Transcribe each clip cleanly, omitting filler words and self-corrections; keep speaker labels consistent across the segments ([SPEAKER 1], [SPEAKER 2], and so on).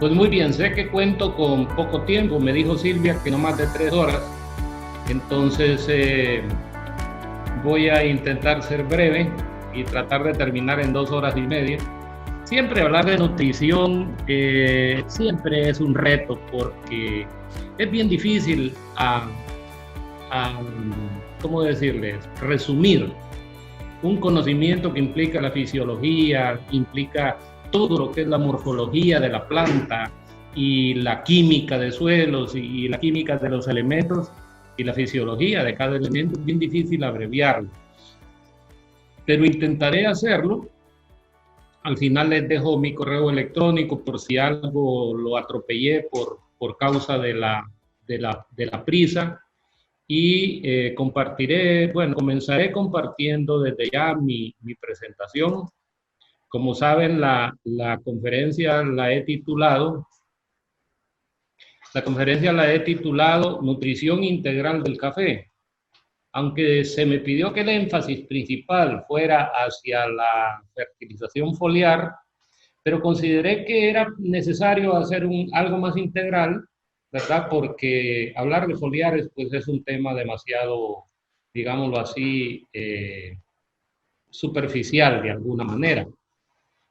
[SPEAKER 1] Pues muy bien, sé que cuento con poco tiempo, me dijo Silvia que no más de 3 horas, entonces voy a intentar ser breve y tratar de terminar en 2 horas y media. Siempre hablar de nutrición siempre es un reto porque es bien difícil ¿cómo decirles? Resumir un conocimiento que implica la fisiología, implica todo lo que es la morfología de la planta y la química de suelos y la química de los elementos y la fisiología de cada elemento. Es bien difícil abreviarlo, pero intentaré hacerlo. Al final les dejo mi correo electrónico por si algo lo atropellé por causa de la prisa. Y compartiré, bueno, comenzaré compartiendo desde ya mi presentación. Como saben, la conferencia la he titulado Nutrición Integral del Café. Aunque se me pidió que el énfasis principal fuera hacia la fertilización foliar, pero consideré que era necesario hacer algo más integral, ¿verdad? Porque hablar de foliares pues es un tema demasiado, digámoslo así, superficial de alguna manera.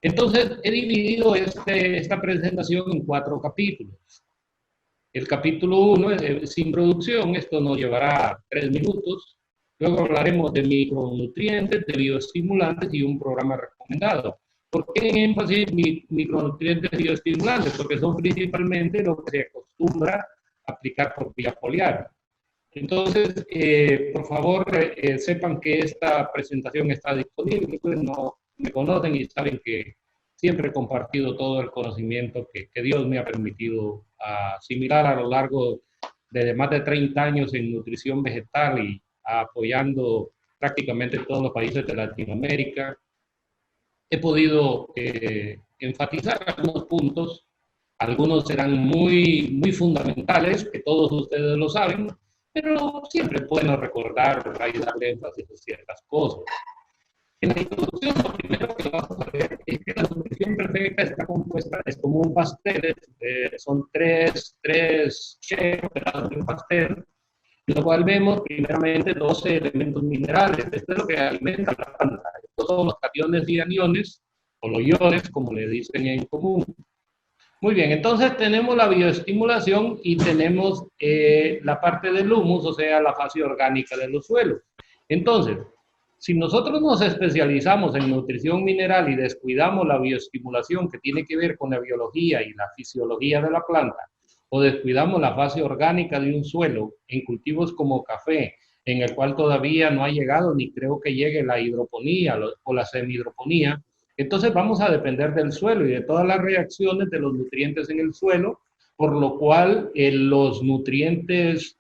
[SPEAKER 1] Entonces he dividido esta presentación en 4 capítulos. El capítulo 1 es sin producción, esto nos llevará 3 minutos. Luego hablaremos de micronutrientes, de bioestimulantes y un programa recomendado. ¿Por qué en énfasis micronutrientes y bioestimulantes? Porque son principalmente lo que se acostumbra a aplicar por vía foliar. Entonces, por favor, sepan que esta presentación está disponible, pues no me conocen y saben que siempre he compartido todo el conocimiento que Dios me ha permitido asimilar a lo largo de más de 30 años en nutrición vegetal y apoyando prácticamente todos los países de Latinoamérica. He podido enfatizar algunos puntos, algunos serán muy fundamentales, que todos ustedes lo saben, pero siempre es bueno recordar y darle énfasis a ciertas cosas. En la introducción, lo primero que vamos a ver es que la nutrición perfecta está compuesta, es como un pastel, son tres cheos de un pastel, en lo cual vemos primeramente 12 elementos minerales. Esto es lo que alimenta la planta. Estos son los cationes y aniones, o los iones, como le dicen en común. Muy bien, entonces tenemos la bioestimulación y tenemos la parte del humus, o sea, la fase orgánica de los suelos. Entonces, si nosotros nos especializamos en nutrición mineral y descuidamos la bioestimulación que tiene que ver con la biología y la fisiología de la planta, o descuidamos la fase orgánica de un suelo en cultivos como café, en el cual todavía no ha llegado ni creo que llegue la hidroponía o la semihidroponía, entonces vamos a depender del suelo y de todas las reacciones de los nutrientes en el suelo, por lo cual los nutrientes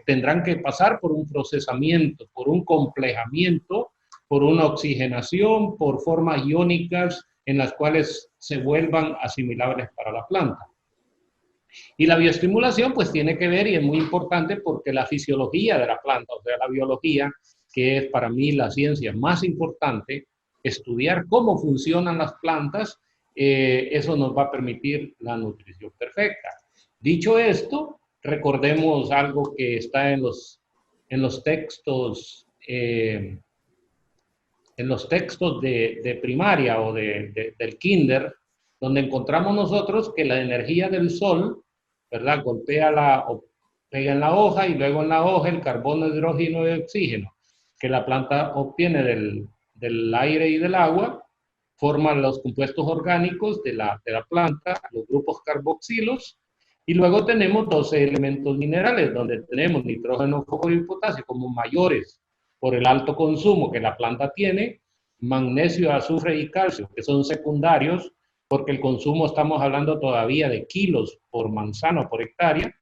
[SPEAKER 1] tendrán que pasar por un procesamiento, por un complejamiento, por una oxigenación, por formas iónicas en las cuales se vuelvan asimilables para la planta. Y la bioestimulación pues tiene que ver y es muy importante porque la fisiología de la planta, o sea, la biología, que es para mí la ciencia más importante, estudiar cómo funcionan las plantas, eso nos va a permitir la nutrición perfecta. Dicho esto, recordemos algo que está en los textos de primaria o del kinder, donde encontramos nosotros que la energía del sol, ¿verdad? Pega en la hoja y luego en la hoja el carbono, hidrógeno y oxígeno que la planta obtiene del aire y del agua, forman los compuestos orgánicos de la planta, los grupos carboxilos, y luego tenemos 12 elementos minerales, donde tenemos nitrógeno, fósforo y potasio como mayores por el alto consumo que la planta tiene, magnesio, azufre y calcio, que son secundarios, porque el consumo estamos hablando todavía de kilos por manzana, por hectárea.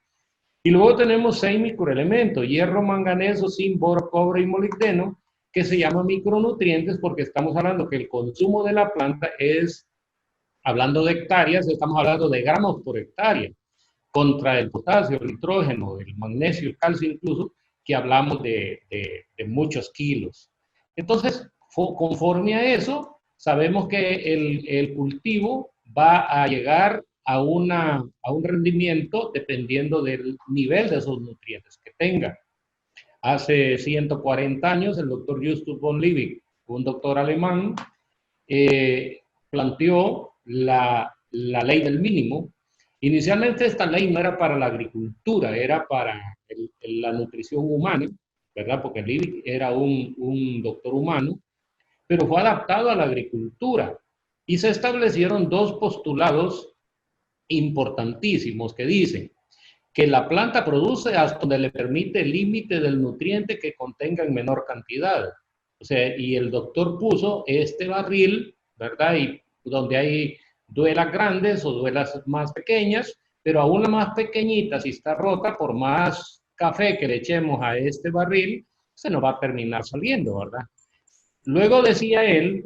[SPEAKER 1] Y luego tenemos 6 microelementos, hierro, manganeso, zinc, boro, cobre y molibdeno, que se llaman micronutrientes porque estamos hablando que el consumo de la planta es, hablando de hectáreas, estamos hablando de gramos por hectárea, contra el potasio, el nitrógeno, el magnesio, el calcio incluso, que hablamos de muchos kilos. Entonces, conforme a eso, sabemos que el cultivo va a llegar a un rendimiento dependiendo del nivel de esos nutrientes que tenga. Hace 140 años, el doctor Justus von Liebig, un doctor alemán, planteó la ley del mínimo. Inicialmente esta ley no era para la agricultura, era para la nutrición humana, ¿verdad? Porque Liebig era un doctor humano, pero fue adaptado a la agricultura. Y se establecieron dos postulados importantísimos que dicen que la planta produce hasta donde le permite el límite del nutriente que contenga en menor cantidad. O sea, y el doctor puso este barril, ¿verdad? Y donde hay duelas grandes o duelas más pequeñas, pero aún la más pequeñita, si está rota, por más café que le echemos a este barril, se nos va a terminar saliendo, ¿verdad? Luego decía él,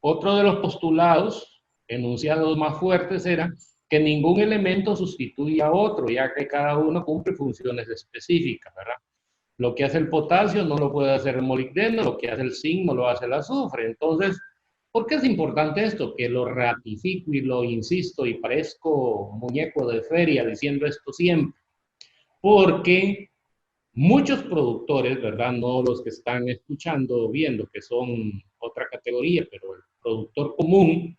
[SPEAKER 1] otro de los postulados enunciados más fuertes era que ningún elemento sustituye a otro, ya que cada uno cumple funciones específicas, ¿verdad? Lo que hace el potasio no lo puede hacer el molibdeno, lo que hace el zinc no lo hace el azufre. Entonces, ¿por qué es importante esto? Que lo ratifico y lo insisto y parezco muñeco de feria diciendo esto siempre. Porque muchos productores, ¿verdad? No los que están escuchando o viendo, que son otra categoría, pero el productor común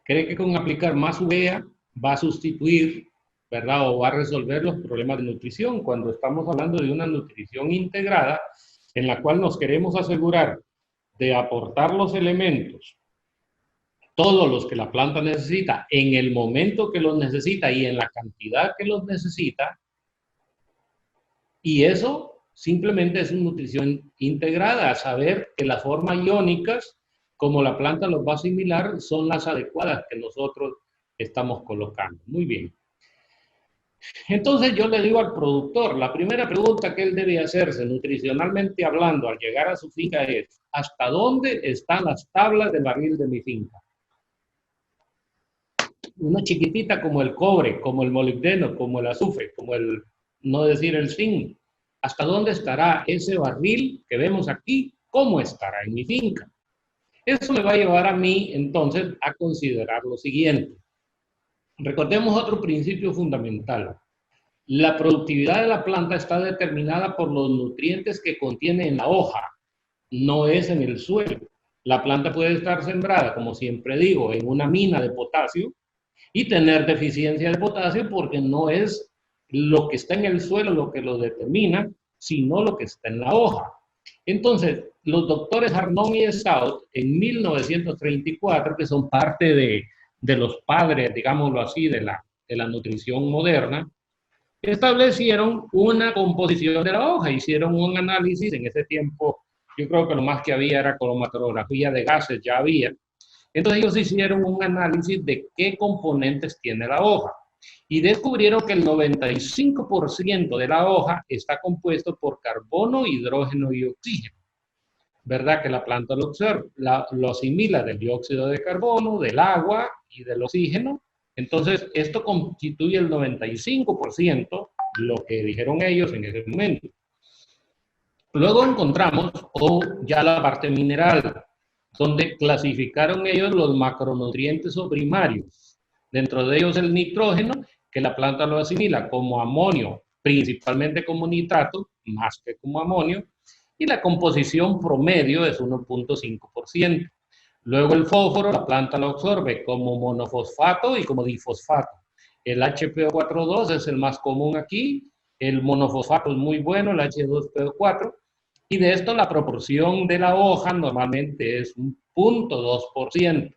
[SPEAKER 1] cree que con aplicar más urea va a sustituir, ¿verdad? O va a resolver los problemas de nutrición, cuando estamos hablando de una nutrición integrada en la cual nos queremos asegurar de aportar los elementos, todos los que la planta necesita, en el momento que los necesita y en la cantidad que los necesita, y eso simplemente es una nutrición integrada, saber que las formas iónicas, como la planta los va a asimilar, son las adecuadas que nosotros estamos colocando. Muy bien. Entonces yo le digo al productor, la primera pregunta que él debe hacerse nutricionalmente hablando al llegar a su finca es, ¿hasta dónde están las tablas del barril de mi finca? Una chiquitita como el cobre, como el molibdeno, como el azufre, como el, no decir el zinc. ¿Hasta dónde estará ese barril que vemos aquí? ¿Cómo estará en mi finca? Eso me va a llevar a mí, entonces, a considerar lo siguiente. Recordemos otro principio fundamental. La productividad de la planta está determinada por los nutrientes que contiene en la hoja, no es en el suelo. La planta puede estar sembrada, como siempre digo, en una mina de potasio y tener deficiencia de potasio porque no es lo que está en el suelo lo que lo determina, sino lo que está en la hoja. Entonces, los doctores Arnón y Stout, en 1934, que son parte de los padres, digámoslo así, de la nutrición moderna, establecieron una composición de la hoja, hicieron un análisis. En ese tiempo yo creo que lo más que había era cromatografía de gases, ya había. Entonces ellos hicieron un análisis de qué componentes tiene la hoja y descubrieron que el 95% de la hoja está compuesto por carbono, hidrógeno y oxígeno. ¿Verdad? Que la planta lo asimila del dióxido de carbono, del agua y del oxígeno. Entonces, esto constituye el 95%, lo que dijeron ellos en ese momento. Luego encontramos ya la parte mineral, donde clasificaron ellos los macronutrientes o primarios. Dentro de ellos el nitrógeno, que la planta lo asimila como amonio, principalmente como nitrato, más que como amonio, y la composición promedio es 1.5%. Luego el fósforo, la planta lo absorbe como monofosfato y como difosfato. El HPO4.2 es el más común aquí, el monofosfato es muy bueno, el H2PO4, y de esto la proporción de la hoja normalmente es un 0.2%.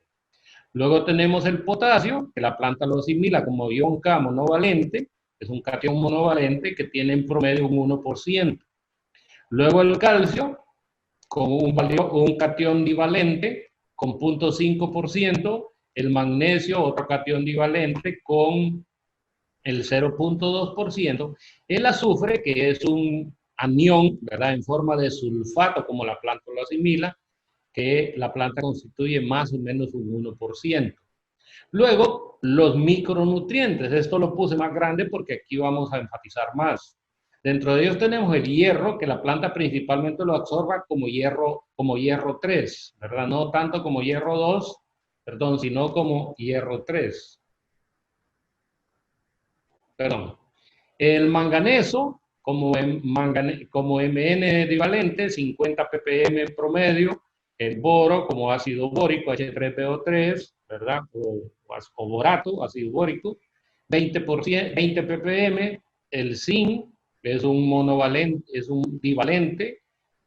[SPEAKER 1] Luego tenemos el potasio, que la planta lo asimila como ion K monovalente, es un catión monovalente que tiene en promedio un 1%. Luego el calcio, con un catión divalente con 0.5%, el magnesio, otro catión divalente con el 0.2%, el azufre, que es un anión, ¿verdad?, en forma de sulfato, como la planta lo asimila, que la planta constituye más o menos un 1%. Luego, los micronutrientes, esto lo puse más grande porque aquí vamos a enfatizar más. Dentro de ellos tenemos el hierro, que la planta principalmente lo absorba como hierro 3, ¿verdad? No tanto como hierro 2, perdón, sino como hierro 3. perdón, el manganeso como Mn equivalente, 50 ppm en promedio, el boro como ácido bórico, H3PO3, ¿verdad? O borato, ácido bórico, 20 ppm, el zinc, que es un monovalente, es un divalente,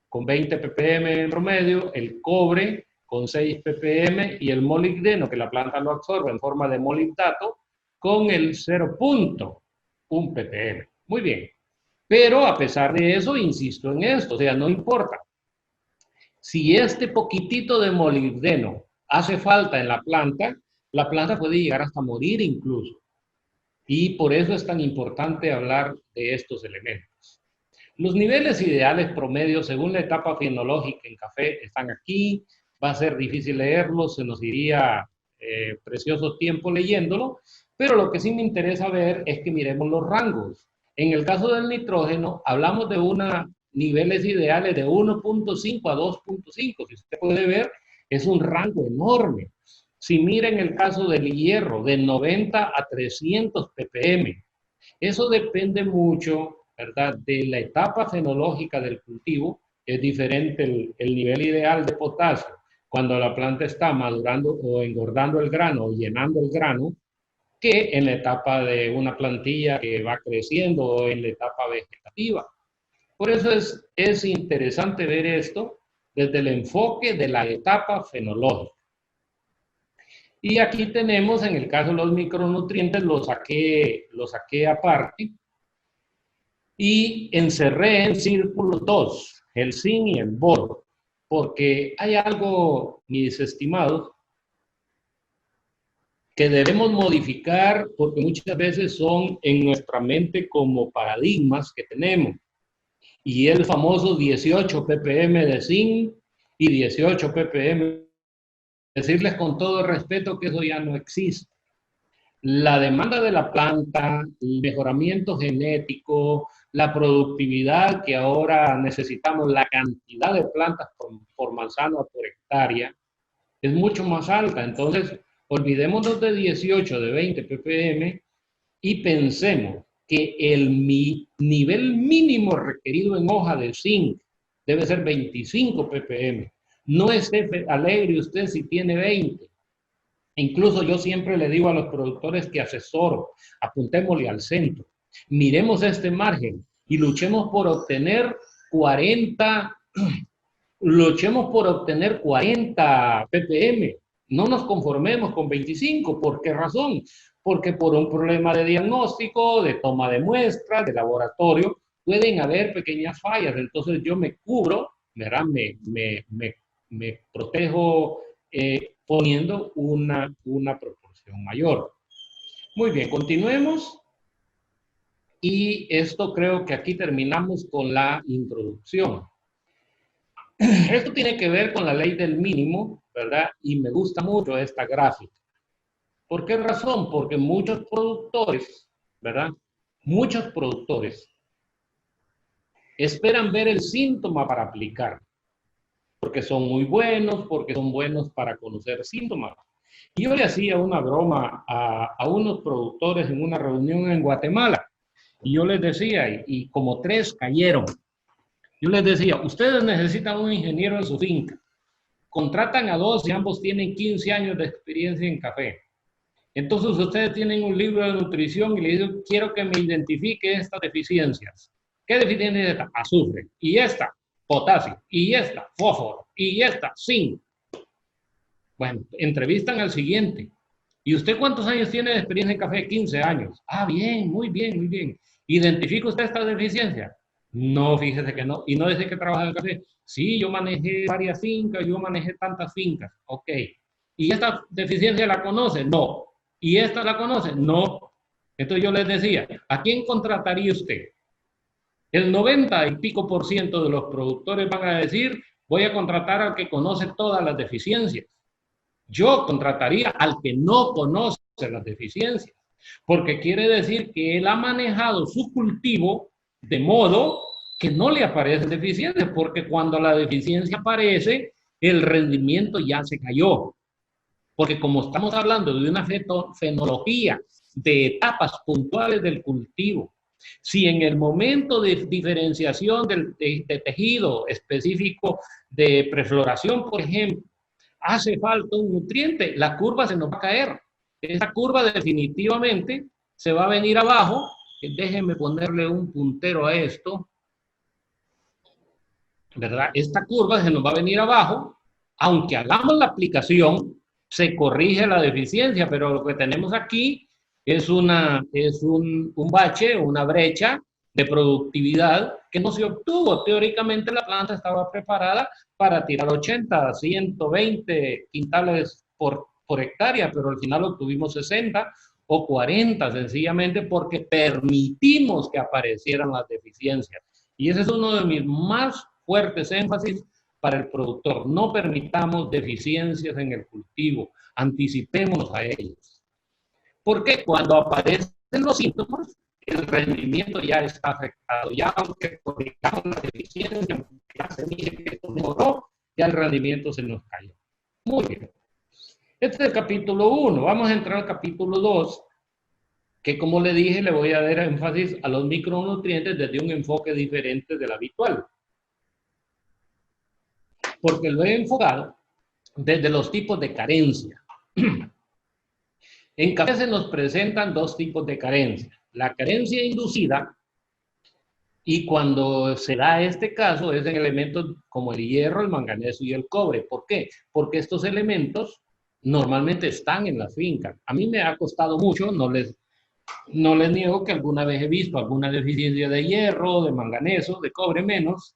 [SPEAKER 1] con 20 ppm en promedio, el cobre con 6 ppm y el molibdeno, que la planta lo absorbe en forma de molibdato, con el 0.1 ppm. Muy bien. Pero a pesar de eso, insisto en esto, o sea, no importa. Si este poquitito de molibdeno hace falta en la planta puede llegar hasta morir incluso. Y por eso es tan importante hablar de estos elementos. Los niveles ideales promedios según la etapa fenológica en café están aquí. Va a ser difícil leerlos, se nos iría precioso tiempo leyéndolo, pero lo que sí me interesa ver es que miremos los rangos. En el caso del nitrógeno, hablamos de niveles ideales de 1.5 a 2.5. Si usted puede ver, es un rango enorme. Si mira en el caso del hierro, de 90 a 300 ppm. Eso depende mucho, ¿verdad?, de la etapa fenológica del cultivo. Es diferente el nivel ideal de potasio cuando la planta está madurando o engordando el grano o llenando el grano, que en la etapa de una plantilla que va creciendo o en la etapa vegetativa. Por eso es interesante ver esto desde el enfoque de la etapa fenológica. Y aquí tenemos, en el caso de los micronutrientes, los saqué aparte y encerré en círculos dos, el zinc y el boro, porque hay algo, mis estimados, que debemos modificar porque muchas veces son en nuestra mente como paradigmas que tenemos. Y el famoso 18 ppm de zinc y 18 ppm. Decirles con todo el respeto que eso ya no existe. La demanda de la planta, el mejoramiento genético, la productividad que ahora necesitamos, la cantidad de plantas por manzana por hectárea, es mucho más alta. Entonces, olvidémonos de 18, de 20 ppm y pensemos que el nivel mínimo requerido en hoja de zinc debe ser 25 ppm. No esté alegre usted si tiene 20. Incluso yo siempre le digo a los productores que asesoro, apuntémosle al centro, miremos este margen y luchemos por obtener 40 ppm. No nos conformemos con 25. ¿Por qué razón? Porque por un problema de diagnóstico, de toma de muestras, de laboratorio, pueden haber pequeñas fallas. Entonces yo me cubro, ¿verdad? Me protejo poniendo una proporción mayor. Muy bien, continuemos. Y esto creo que aquí terminamos con la introducción. Esto tiene que ver con la ley del mínimo, ¿verdad? Y me gusta mucho esta gráfica. ¿Por qué razón? Porque muchos productores, ¿verdad? Muchos productores esperan ver el síntoma para aplicar. Porque son muy buenos, porque son buenos para conocer síntomas. Y yo le hacía una broma a unos productores en una reunión en Guatemala. Y yo les decía, y como 3 cayeron. Yo les decía, ustedes necesitan un ingeniero en su finca. Contratan a 2 y ambos tienen 15 años de experiencia en café. Entonces ustedes tienen un libro de nutrición y le dicen, quiero que me identifique estas deficiencias. ¿Qué deficiencia es esta? Azufre. Y esta, potasio. Y esta, fósforo. Y esta, zinc. Bueno, entrevistan al siguiente. ¿Y usted cuántos años tiene de experiencia en café? 15 años. Ah, bien, muy bien, muy bien. ¿Identifica usted esta deficiencia? No, fíjese que no. ¿Y no dice que trabaja en el café? Sí, yo manejé varias fincas, yo manejé tantas fincas. Ok. ¿Y esta deficiencia la conoce? No. ¿Y esta la conoce? No. Entonces yo les decía, ¿a quién contrataría usted? El 90 y pico % de los productores van a decir, voy a contratar al que conoce todas las deficiencias. Yo contrataría al que no conoce las deficiencias, porque quiere decir que él ha manejado su cultivo de modo que no le aparecen deficiencias, porque cuando la deficiencia aparece, el rendimiento ya se cayó. Porque como estamos hablando de una fenología de etapas puntuales del cultivo. Si en el momento de diferenciación de tejido específico de prefloración, por ejemplo, hace falta un nutriente, la curva se nos va a caer. Esa curva definitivamente se va a venir abajo. Déjenme ponerle un puntero a esto, ¿verdad? Esta curva se nos va a venir abajo. Aunque hagamos la aplicación, se corrige la deficiencia, pero lo que tenemos aquí es un bache, una brecha de productividad que no se obtuvo. Teóricamente la planta estaba preparada para tirar 80, 120 quintales por hectárea, pero al final obtuvimos 60 o 40, sencillamente porque permitimos que aparecieran las deficiencias. Y ese es uno de mis más fuertes énfasis para el productor. No permitamos deficiencias en el cultivo, anticipémonos a ellas. Porque cuando aparecen los síntomas, el rendimiento ya está afectado. Ya aunque corrijamos la deficiencia, aunque la semilla que mejoró, ya el rendimiento se nos cayó. Muy bien. Este es el capítulo 1. Vamos a entrar al capítulo 2, que como le dije, le voy a dar énfasis a los micronutrientes desde un enfoque diferente del habitual. Porque lo he enfocado desde los tipos de carencia. En café se nos presentan dos tipos de carencia. La carencia inducida, y cuando se da este caso, es en elementos como el hierro, el manganeso y el cobre. ¿Por qué? Porque estos elementos normalmente están en la finca. A mí me ha costado mucho, no les niego que alguna vez he visto alguna deficiencia de hierro, de manganeso, de cobre menos,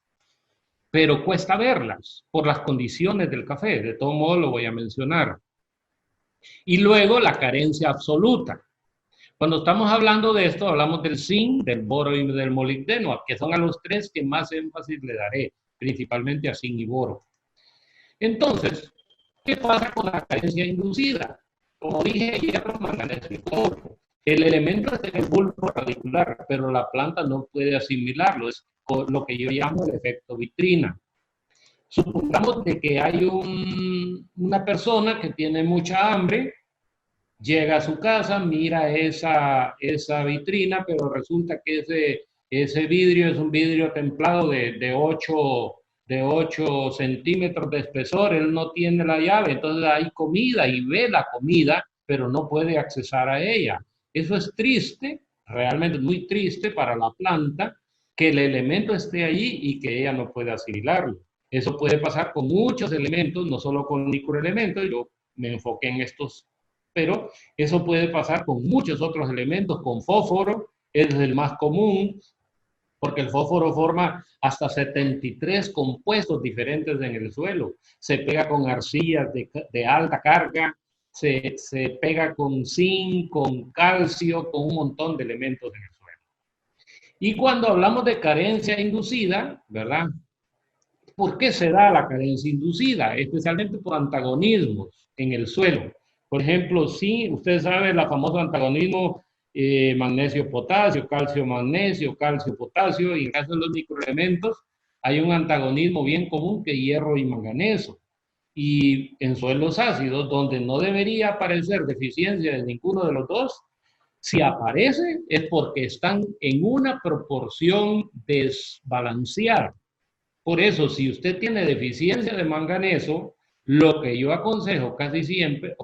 [SPEAKER 1] pero cuesta verlas por las condiciones del café. De todo modo lo voy a mencionar. Y luego la carencia absoluta. Cuando estamos hablando de esto, hablamos del zinc, del boro y del molibdeno, que son a los tres que más énfasis le daré, principalmente a zinc y boro. Entonces, ¿qué pasa con la carencia inducida? Como dije, hierro, manganeso y cobre. El elemento está en el bulbo radicular, pero la planta no puede asimilarlo. Es lo que yo llamo el efecto vitrina. Supongamos de que hay una persona que tiene mucha hambre, llega a su casa, mira esa vitrina, pero resulta que ese vidrio es un vidrio templado de 8 centímetros de espesor, él no tiene la llave, entonces hay comida y ve la comida, pero no puede accesar a ella. Eso es triste, realmente muy triste para la planta, que el elemento esté allí y que ella no pueda asimilarlo. Eso puede pasar con muchos elementos, no solo con microelementos, yo me enfoqué en estos, pero eso puede pasar con muchos otros elementos, con fósforo, es el más común, porque el fósforo forma hasta 73 compuestos diferentes en el suelo. Se pega con arcillas de alta carga, se pega con zinc, con calcio, con un montón de elementos en el suelo. Y cuando hablamos de carencia inducida, ¿verdad? ¿Por qué se da la carencia inducida? Especialmente por antagonismos en el suelo. Por ejemplo, sí, usted sabe el famoso antagonismo magnesio-potasio, calcio-magnesio, calcio-potasio, y en caso de los microelementos hay un antagonismo bien común que hierro y manganeso. Y en suelos ácidos, donde no debería aparecer deficiencia de ninguno de los dos, si aparece es porque están en una proporción desbalanceada. Por eso, si usted tiene deficiencia de manganeso, lo que yo aconsejo casi siempre,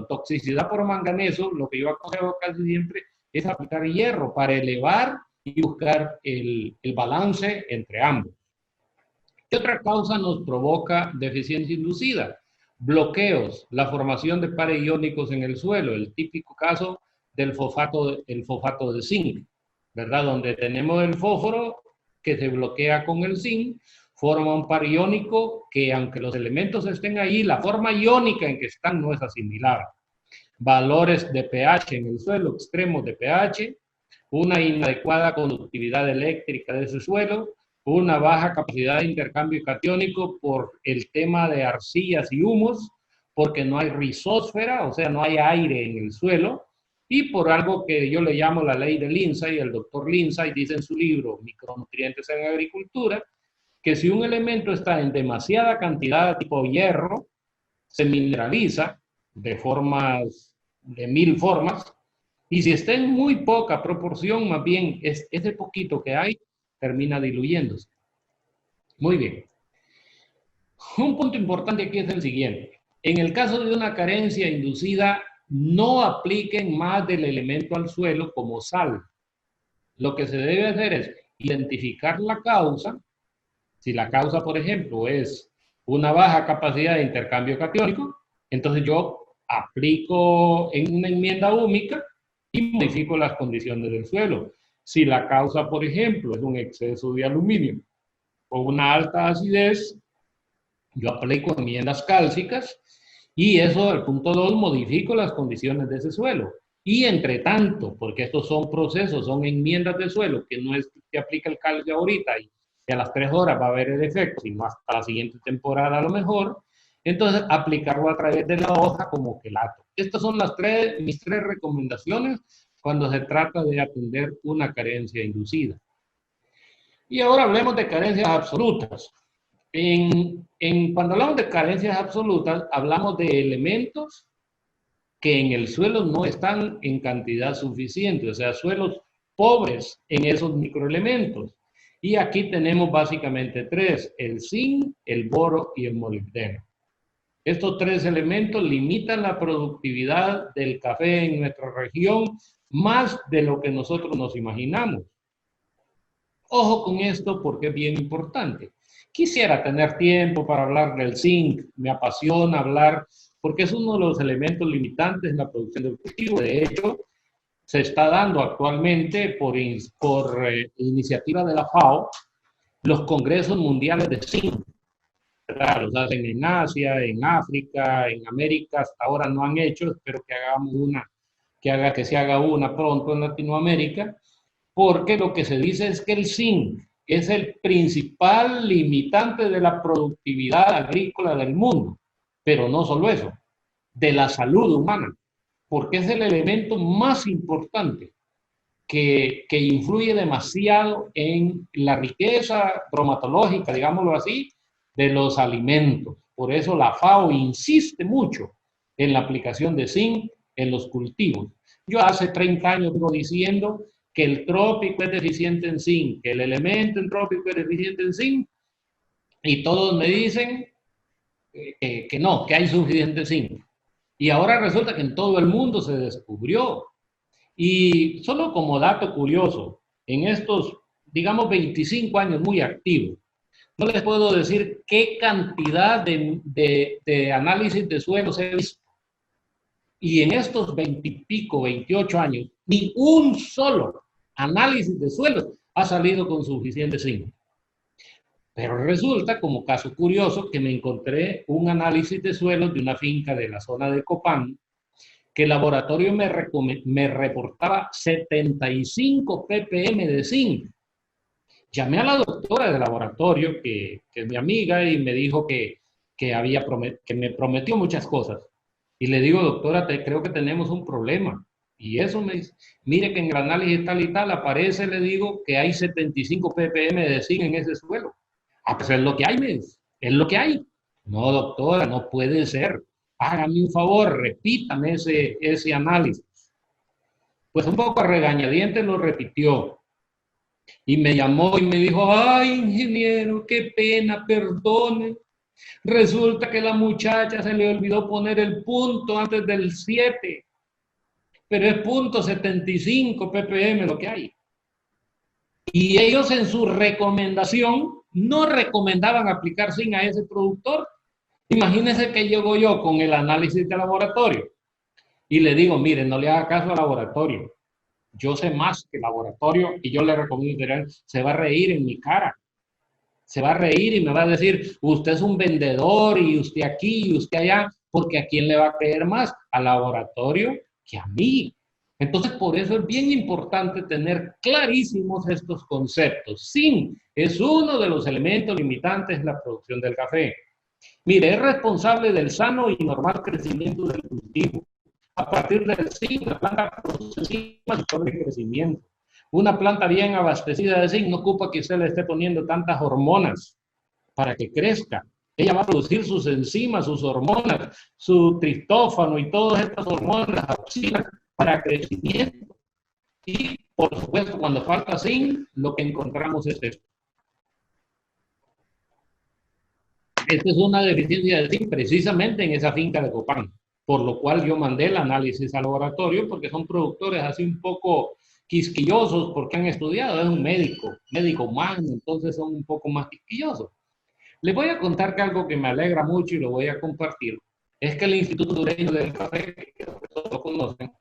[SPEAKER 1] toxicidad por manganeso, lo que yo aconsejo casi siempre es aplicar hierro para elevar y buscar el balance entre ambos. ¿Qué otra causa nos provoca deficiencia inducida? Bloqueos, la formación de pares iónicos en el suelo, el típico caso del fosfato de zinc, ¿verdad? Donde tenemos el fósforo que se bloquea con el zinc, forma un par iónico que, aunque los elementos estén ahí, la forma iónica en que están no es asimilable. Valores de pH en el suelo, extremos de pH, una inadecuada conductividad eléctrica de ese suelo, una baja capacidad de intercambio catiónico por el tema de arcillas y humos, porque no hay rizósfera, o sea, no hay aire en el suelo, y por algo que yo le llamo la ley de Lindsay, el doctor Lindsay dice en su libro Micronutrientes en Agricultura, que si un elemento está en demasiada cantidad tipo hierro, se mineraliza de 1000 formas, Y si está en muy poca proporción, más bien ese poquito que hay termina diluyéndose. Muy bien. Un punto importante aquí es el siguiente. En el caso de una carencia inducida, no apliquen más del elemento al suelo como sal. Lo que se debe hacer es identificar la causa. Si la causa, por ejemplo, es una baja capacidad de intercambio catiónico, entonces yo aplico en una enmienda úmica y modifico las condiciones del suelo. Si la causa, por ejemplo, es un exceso de aluminio o una alta acidez, yo aplico enmiendas cálcicas y eso, al punto 2, modifico las condiciones de ese suelo. Y entre tanto, porque estos son procesos, son enmiendas de suelo, que no es que aplica el calcio ahorita y que a las 3 horas va a haber el efecto, sino hasta la siguiente temporada a lo mejor, entonces aplicarlo a través de la hoja como quelato. Estas son mis tres recomendaciones cuando se trata de atender una carencia inducida. Y ahora hablemos de carencias absolutas. Cuando hablamos de carencias absolutas, hablamos de elementos que en el suelo no están en cantidad suficiente, o sea, suelos pobres en esos microelementos. Y aquí tenemos básicamente tres: el zinc, el boro y el molibdeno. Estos tres elementos limitan la productividad del café en nuestra región más de lo que nosotros nos imaginamos. Ojo con esto porque es bien importante. Quisiera tener tiempo para hablar del zinc, me apasiona hablar porque es uno de los elementos limitantes en la producción del cultivo. De hecho, se está dando actualmente por iniciativa de la FAO los congresos mundiales de zinc. Claro, los hacen en Asia, en África, en América, hasta ahora no han hecho, espero que hagamos una, que se haga una pronto en Latinoamérica, porque lo que se dice es que el zinc es el principal limitante de la productividad agrícola del mundo, pero no solo eso, de la salud humana, porque es el elemento más importante que influye demasiado en la riqueza bromatológica, digámoslo así, de los alimentos. Por eso la FAO insiste mucho en la aplicación de zinc en los cultivos. Yo hace 30 años vengo diciendo que el trópico es deficiente en zinc, que el elemento entrópico es deficiente en zinc, y todos me dicen que no, que hay suficiente zinc. Y ahora resulta que en todo el mundo se descubrió. Y solo como dato curioso, en estos, digamos, 25 años muy activos, no les puedo decir qué cantidad de análisis de suelos he visto. Y en estos 20 y pico, 28 años, ni un solo análisis de suelos ha salido con suficiente zinc. Pero resulta, como caso curioso, que me encontré un análisis de suelos de una finca de la zona de Copán, que el laboratorio me reportaba 75 ppm de zinc. Llamé a la doctora del laboratorio, que es mi amiga, y me dijo que me prometió muchas cosas. Y le digo, doctora, creo que tenemos un problema. Y eso me dice, mire que en el análisis tal y tal aparece, le digo, que hay 75 ppm de zinc en ese suelo. Ah, pues es lo que hay, me dice, es lo que hay. No, doctora, no puede ser. Hágame un favor, repítame ese análisis. Pues un poco a regañadientes lo repitió. Y me llamó y me dijo, ay, ingeniero, qué pena, perdone. Resulta que la muchacha se le olvidó poner el punto antes del 7, pero es punto 75 ppm lo que hay. Y ellos en su recomendación no recomendaban aplicar zinc a ese productor. Imagínense que llego yo con el análisis de laboratorio y le digo, mire, no le haga caso al laboratorio. Yo sé más que el laboratorio y yo le recomiendo, se va a reír en mi cara. Se va a reír y me va a decir, usted es un vendedor y usted aquí y usted allá, porque ¿a quién le va a creer más? ¿Al laboratorio que a mí? Entonces, por eso es bien importante tener clarísimos estos conceptos. Zinc es uno de los elementos limitantes en la producción del café. Mire, es responsable del sano y normal crecimiento del cultivo. A partir del zinc, la planta produce enzimas de crecimiento. Una planta bien abastecida de zinc no ocupa que usted le esté poniendo tantas hormonas para que crezca. Ella va a producir sus enzimas, sus hormonas, su triptófano y todas estas hormonas, las auxinas, para crecimiento. Y, por supuesto, cuando falta zinc, lo que encontramos es esto. Esta es una deficiencia de zinc precisamente en esa finca de Copán, por lo cual yo mandé el análisis al laboratorio, porque son productores así un poco quisquillosos, porque han estudiado, es un médico humano, entonces son un poco más quisquillosos. Les voy a contar que algo que me alegra mucho y lo voy a compartir, es que el Instituto Hondureño del Café, que todos conocen,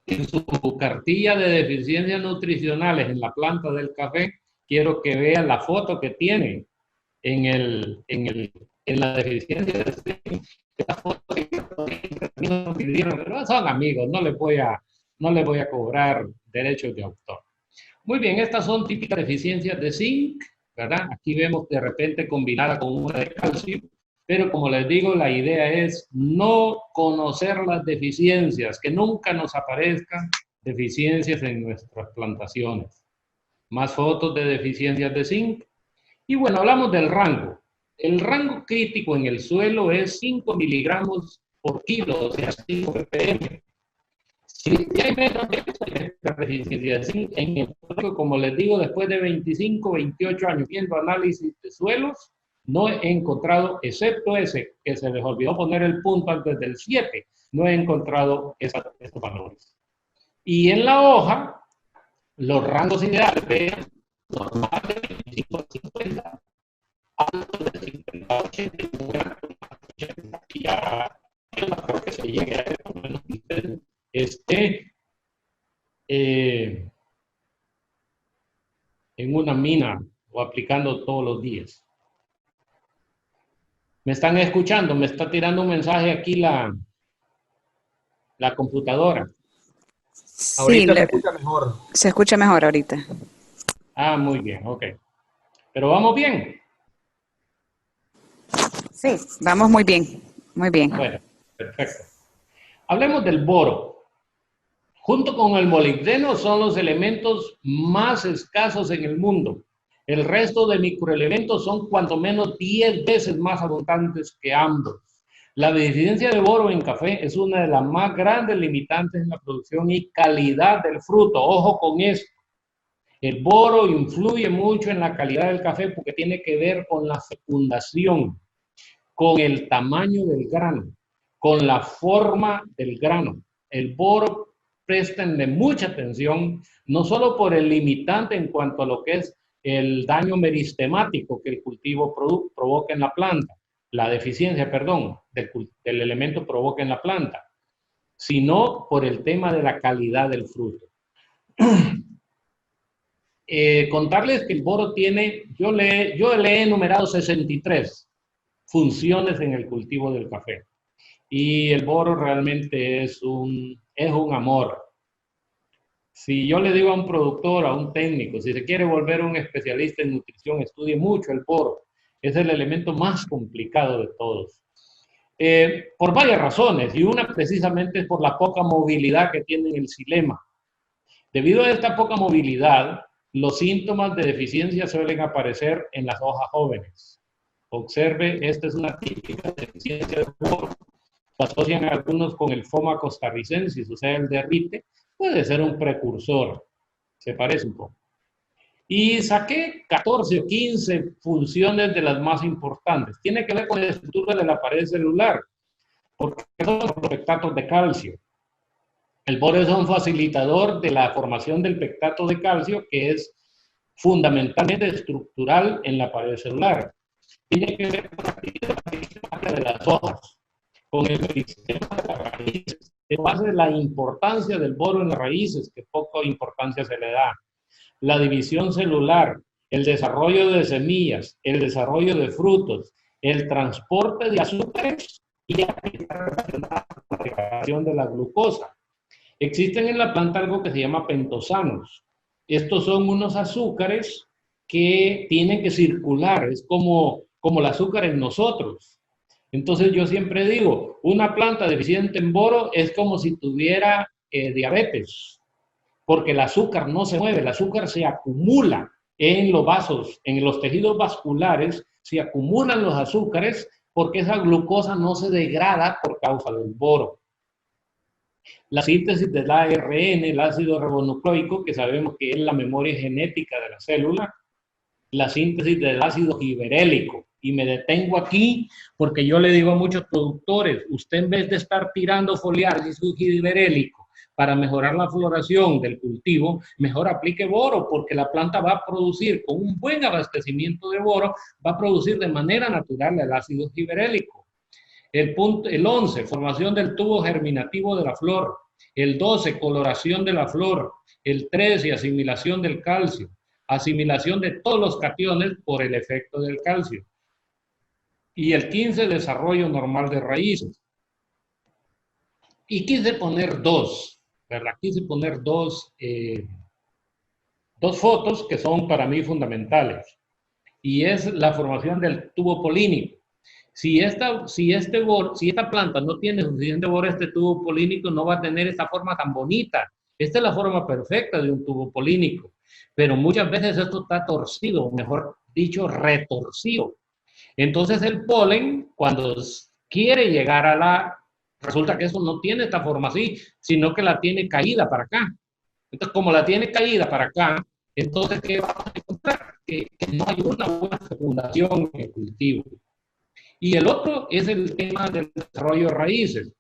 [SPEAKER 1] en su cartilla de deficiencias nutricionales en la planta del café, quiero que vean la foto que tienen en la deficiencia de esta foto que me pidieron, pero son amigos, no les voy a cobrar derechos de autor. Muy bien, estas son típicas deficiencias de zinc, ¿verdad? Aquí vemos de repente combinada con una de calcio, pero como les digo, la idea es no conocer las deficiencias, que nunca nos aparezcan deficiencias en nuestras plantaciones. Más fotos de deficiencias de zinc. Y bueno, hablamos del rango. El rango crítico en el suelo es 5 miligramos por kilo, o sea, 5 ppm. Si hay menos de eso, hay deficiencia de zinc en el suelo, como les digo, después de 25, 28 años viendo análisis de suelos, no he encontrado, excepto ese, que se les olvidó poner el punto antes del 7, no he encontrado estos valores. Y en la hoja, los rangos ideales, vean, normal de 25 a 50, alto de 50 a 80, y ya yo no creo que se llegue a eso, menos que usted esté en una mina o aplicando todos los días. ¿Me están escuchando? Me está tirando un mensaje aquí la computadora.
[SPEAKER 2] Sí,
[SPEAKER 1] Ahorita se escucha mejor.
[SPEAKER 2] se escucha mejor ahorita.
[SPEAKER 1] Ah, muy bien, ok. Pero vamos bien.
[SPEAKER 2] Sí, vamos muy bien, muy bien.
[SPEAKER 1] Bueno, perfecto. Hablemos del boro. Junto con el molibdeno son los elementos más escasos en el mundo. El resto de microelementos son cuanto menos 10 veces más abundantes que ambos. La deficiencia de boro en café es una de las más grandes limitantes en la producción y calidad del fruto. Ojo con esto. El boro influye mucho en la calidad del café porque tiene que ver con la fecundación, con el tamaño del grano, con la forma del grano. El boro prestenle mucha atención, no solo por el limitante en cuanto a lo que es el daño meristemático que el cultivo provoca en la planta, la deficiencia, perdón, del elemento provoca en la planta, sino por el tema de la calidad del fruto. Contarles que el boro tiene, yo le he enumerado 63 funciones en el cultivo del café. Y el boro realmente es un amor. Si yo le digo a un productor, a un técnico, si se quiere volver un especialista en nutrición, estudie mucho el boro. Es el elemento más complicado de todos. Por varias razones, y una precisamente es por la poca movilidad que tiene el xilema. Debido a esta poca movilidad, los síntomas de deficiencia suelen aparecer en las hojas jóvenes. Observe, esta es una típica deficiencia de boro. Lo asocian algunos con el Phoma costarricensis, o sea, el derrite, puede ser un precursor, se parece un poco. Y saqué 14 o 15 funciones de las más importantes. Tiene que ver con la estructura de la pared celular, porque son los pectatos de calcio. El boro es un facilitador de la formación del pectato de calcio, que es fundamentalmente estructural en la pared celular. Tiene que ver con la actividad de las hojas, con el sistema de las raíces. De base de la importancia del boro en las raíces, que poca importancia se le da. La división celular, el desarrollo de semillas, el desarrollo de frutos, el transporte de azúcares y la degradación de la glucosa. Existen en la planta algo que se llama pentosanos. Estos son unos azúcares que tienen que circular, es como el azúcar en nosotros. Entonces yo siempre digo, una planta deficiente en boro es como si tuviera diabetes, porque el azúcar no se mueve, el azúcar se acumula en los vasos, en los tejidos vasculares, se acumulan los azúcares porque esa glucosa no se degrada por causa del boro. La síntesis del ARN, el ácido ribonucleico, que sabemos que es la memoria genética de la célula. La síntesis del ácido giberélico. Y me detengo aquí porque yo le digo a muchos productores, usted en vez de estar tirando foliar ácido giberélico para mejorar la floración del cultivo, mejor aplique boro, porque la planta va a producir con un buen abastecimiento de boro, va a producir de manera natural el ácido giberélico. El 11, formación del tubo germinativo de la flor. El 12, coloración de la flor. El 13, asimilación del calcio. Asimilación de todos los cationes por el efecto del calcio. Y el 15, desarrollo normal de raíces. Y quise poner dos, ¿verdad? Quise poner dos fotos que son para mí fundamentales. Y es la formación del tubo polínico. Si esta planta no tiene suficiente boro, este tubo polínico no va a tener esta forma tan bonita. Esta es la forma perfecta de un tubo polínico. Pero muchas veces esto está torcido, mejor dicho, retorcido. Entonces el polen, cuando quiere llegar a resulta que eso no tiene esta forma así, sino que la tiene caída para acá. Entonces, como la tiene caída para acá, entonces, ¿qué vamos a encontrar? Que no hay una buena fecundación en el cultivo. Y el otro es el tema del desarrollo de raíces.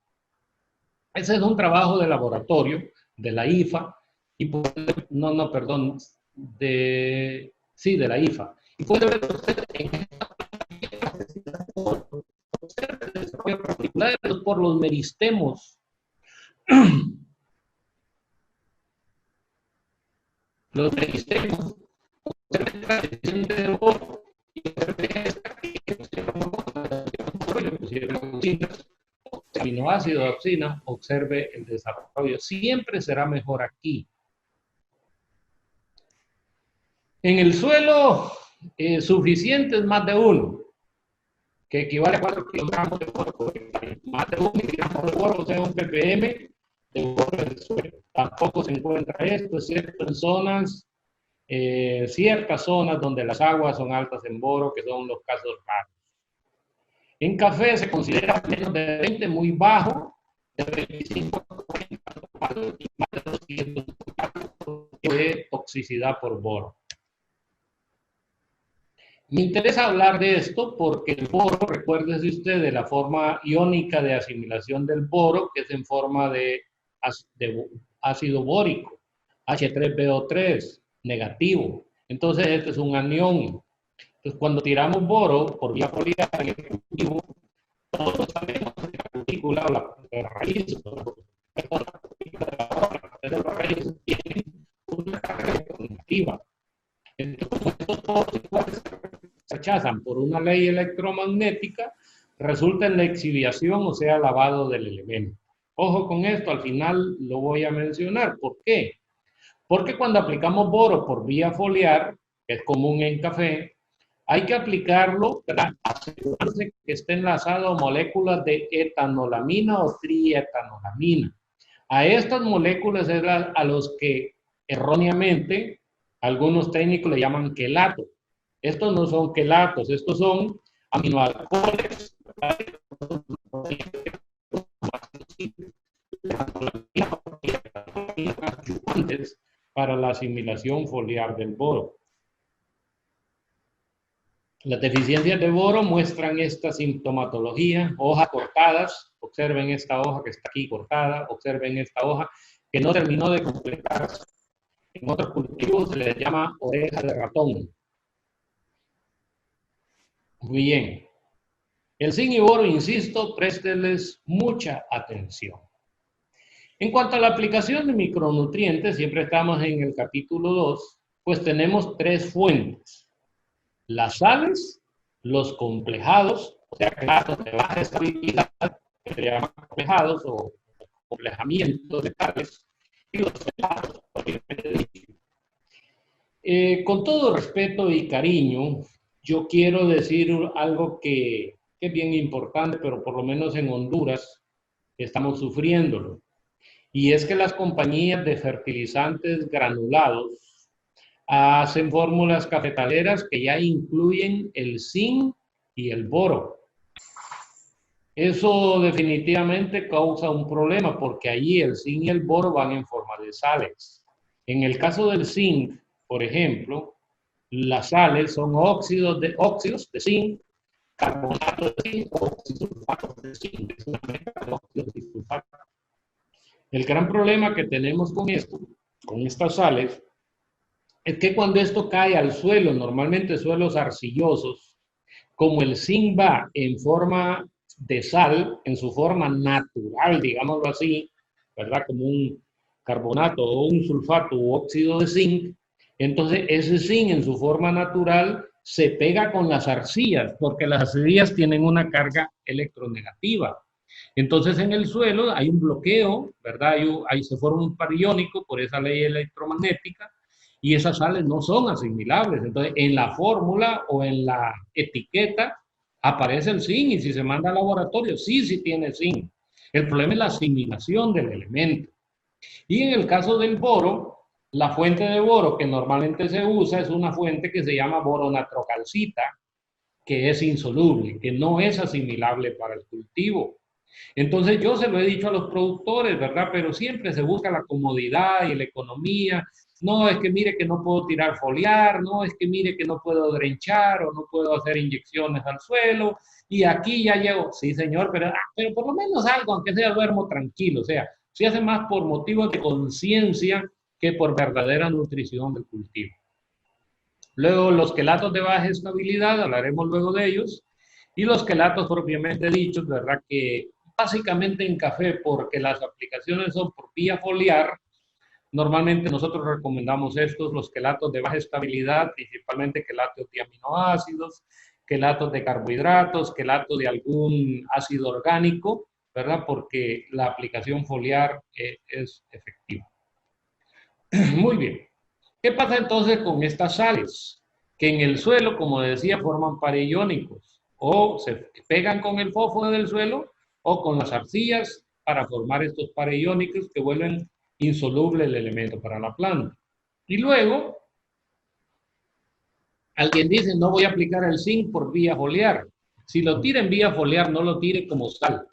[SPEAKER 1] Ese es un trabajo de laboratorio de la IFA, y perdón, de la IFA. Y puede ver usted en esta particular por los meristemos. Los meristemos, aminoácido de auxina, observe el desarrollo. Siempre será mejor aquí. En el suelo, suficiente es más de 1, que equivale a 4 kilogramos de boro. Más de 1 miligramo de boro, o sea, un ppm de boro en el suelo. Tampoco se encuentra esto, excepto en zonas, ciertas zonas donde las aguas son altas en boro, que son los casos raros. En café se considera menos de 20 muy bajo, de 25 a 40, y más de 200 de toxicidad por boro. Me interesa hablar de esto porque el boro, recuérdese usted de la forma iónica de asimilación del boro, que es en forma de ácido bórico, H3BO3, negativo. Entonces, este es un anión. Entonces, cuando tiramos boro por vía foliar en el cultivo, todos sabemos que la cutícula o la raíz, la raíz tiene una carga negativa. Entonces, todos se rechazan por una ley electromagnética, resulta en la exhibición, o sea, lavado del elemento. Ojo con esto, al final lo voy a mencionar. ¿Por qué? Porque cuando aplicamos boro por vía foliar, que es común en café, hay que aplicarlo para asegurarse que esté enlazado a moléculas de etanolamina o trietanolamina. A estas moléculas es a los que erróneamente algunos técnicos le llaman quelato. Estos no son quelatos, estos son aminoalcoholes para la asimilación foliar del boro. Las deficiencias de boro muestran esta sintomatología, hojas cortadas, observen esta hoja que está aquí cortada, observen esta hoja que no terminó de completarse. En otros cultivos se le llama oreja de ratón. Muy bien. El zinc y boro, insisto, préstenles mucha atención. En cuanto a la aplicación de micronutrientes, siempre estamos en el capítulo 2, pues tenemos 3 fuentes. Las sales, los complejados, o sea, datos de baja estabilidad, que se llaman complejados o complejamientos de sales, y los helados, con todo respeto y cariño, yo quiero decir algo que es bien importante, pero por lo menos en Honduras estamos sufriéndolo. Y es que las compañías de fertilizantes granulados hacen fórmulas cafetaleras que ya incluyen el zinc y el boro. Eso definitivamente causa un problema porque allí el zinc y el boro van en forma de sales. En el caso del zinc, por ejemplo, las sales son óxidos de zinc, carbonato de zinc o oxisulfatos de zinc. Es una mezcla de óxidos y sulfatos. El gran problema que tenemos con esto, con estas sales, es que cuando esto cae al suelo, normalmente suelos arcillosos, como el zinc va en forma de sal, en su forma natural, digámoslo así, ¿verdad? Como un carbonato o un sulfato u óxido de zinc, entonces ese zinc en su forma natural se pega con las arcillas, porque las arcillas tienen una carga electronegativa. Entonces en el suelo hay un bloqueo, ¿verdad? Ahí se forma un par iónico por esa ley electromagnética y esas sales no son asimilables. Entonces en la fórmula o en la etiqueta aparece el zinc y si se manda al laboratorio, sí tiene zinc. El problema es la asimilación del elemento. Y en el caso del boro, la fuente de boro que normalmente se usa es una fuente que se llama boronatrocalcita, que es insoluble, que no es asimilable para el cultivo. Entonces yo se lo he dicho a los productores, ¿verdad? Pero siempre se busca la comodidad y la economía. No, es que mire que no puedo tirar foliar, no, es que mire que no puedo drenchar o no puedo hacer inyecciones al suelo. Y aquí ya llego, sí señor, pero por lo menos algo, aunque sea duermo tranquilo. O sea, se hace más por motivos de conciencia que por verdadera nutrición del cultivo. Luego, los quelatos de baja estabilidad, hablaremos luego de ellos, y los quelatos propiamente dichos, ¿verdad? Que básicamente en café, porque las aplicaciones son por vía foliar, normalmente nosotros recomendamos estos, los quelatos de baja estabilidad, principalmente quelatos de aminoácidos, quelatos de carbohidratos, quelatos de algún ácido orgánico, ¿verdad? Porque la aplicación foliar es efectiva. Muy bien. ¿Qué pasa entonces con estas sales? Que en el suelo, como decía, forman pares iónicos o se pegan con el fósforo del suelo o con las arcillas para formar estos pares iónicos que vuelven insoluble el elemento para la planta. Y luego, alguien dice, no voy a aplicar el zinc por vía foliar. Si lo tira en vía foliar, no lo tire como sal.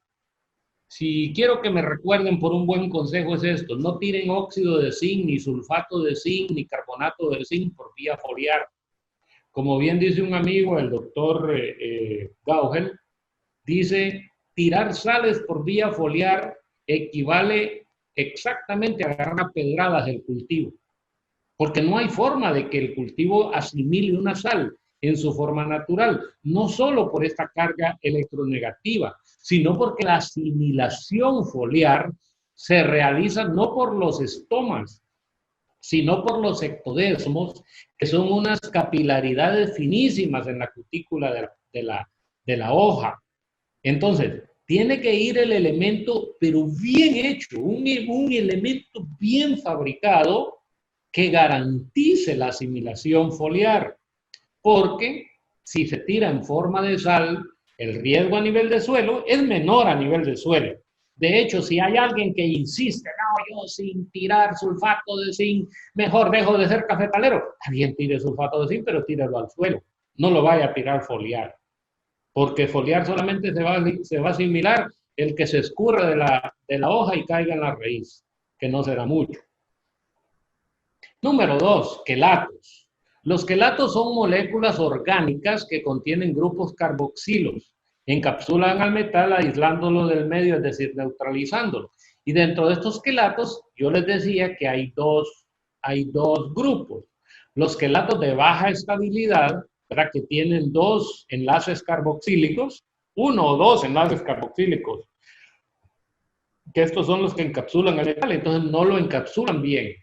[SPEAKER 1] Si quiero que me recuerden por un buen consejo es esto, no tiren óxido de zinc, ni sulfato de zinc, ni carbonato de zinc por vía foliar. Como bien dice un amigo, el doctor Gaugel, dice, tirar sales por vía foliar equivale exactamente a agarrar pedradas del cultivo, porque no hay forma de que el cultivo asimile una sal en su forma natural, no solo por esta carga electronegativa, sino porque la asimilación foliar se realiza no por los estomas, sino por los ectodesmos, que son unas capilaridades finísimas en la cutícula de la hoja. Entonces, tiene que ir el elemento, pero bien hecho, un elemento bien fabricado que garantice la asimilación foliar, porque si se tira en forma de sal, el riesgo a nivel de suelo es menor a nivel de suelo. De hecho, si hay alguien que insiste, no, yo sin tirar sulfato de zinc, mejor dejo de ser cafetalero. También tire sulfato de zinc, pero tírelo al suelo. No lo vaya a tirar foliar, porque foliar solamente se va a asimilar el que se escurre de la hoja y caiga en la raíz, que no será mucho. Número 2, quelatos. Los quelatos son moléculas orgánicas que contienen grupos carboxilos. Encapsulan al metal aislándolo del medio, es decir, neutralizándolo. Y dentro de estos quelatos, yo les decía que hay dos grupos. Los quelatos de baja estabilidad, ¿verdad? Que tienen dos enlaces carboxílicos, uno o dos enlaces carboxílicos, que estos son los que encapsulan al metal, entonces no lo encapsulan bien.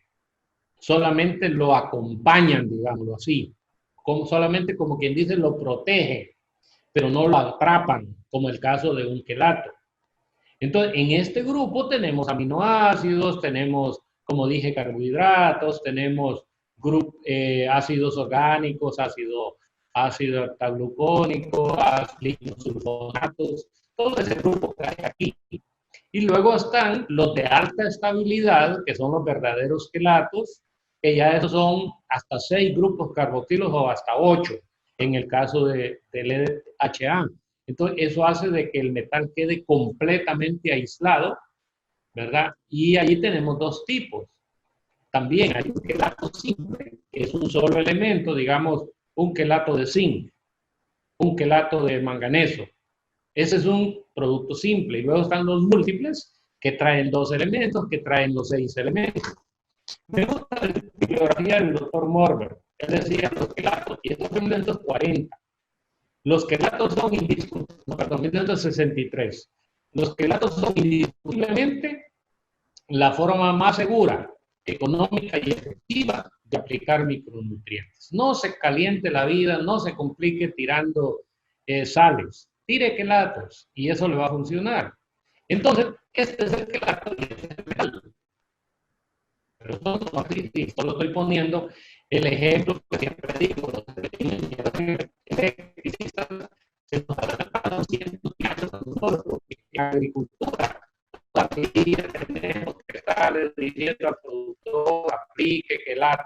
[SPEAKER 1] Solamente lo acompañan, digámoslo así, solamente como quien dice lo protegen, pero no lo atrapan, como el caso de un quelato. Entonces, en este grupo tenemos aminoácidos, tenemos, como dije, carbohidratos, tenemos ácidos orgánicos, ácido octaglucónico, liposulfonatos, todo ese grupo que hay aquí. Y luego están los de alta estabilidad, que son los verdaderos quelatos, que ya esos son hasta 6 grupos carboxilos o hasta 8, en el caso del EDHA. Entonces, eso hace de que el metal quede completamente aislado, ¿verdad? Y allí tenemos dos tipos. También hay un quelato simple, que es un solo elemento, digamos, un quelato de zinc, un quelato de manganeso. Ese es un producto simple. Y luego están los múltiples, que traen dos elementos, que traen los 6 elementos. Me gusta la bibliografía del doctor Morber. Él decía los quelatos, y estos son 1940. Los quelatos son indiscutibles, no, perdón, 1963. Los quelatos son indiscutiblemente la forma más segura, económica y efectiva de aplicar micronutrientes. No se caliente la vida, no se complique tirando sales. Tire quelatos y eso le va a funcionar. Entonces, este es el quelato y este es el metal. Pero no, solo estoy poniendo el ejemplo que siempre digo, los electricistas se nos han cientos de años a nosotros, en agricultura, todavía tenemos que estar diciendo al productor, aplique quelato.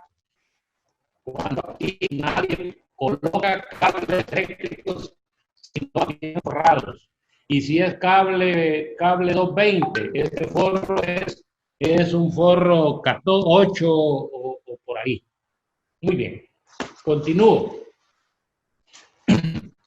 [SPEAKER 1] Cuando aquí nadie coloca cables eléctricos si no bien forrados. Y si es cable 220, este forro es un forro 8 o por ahí. Muy bien. Continúo.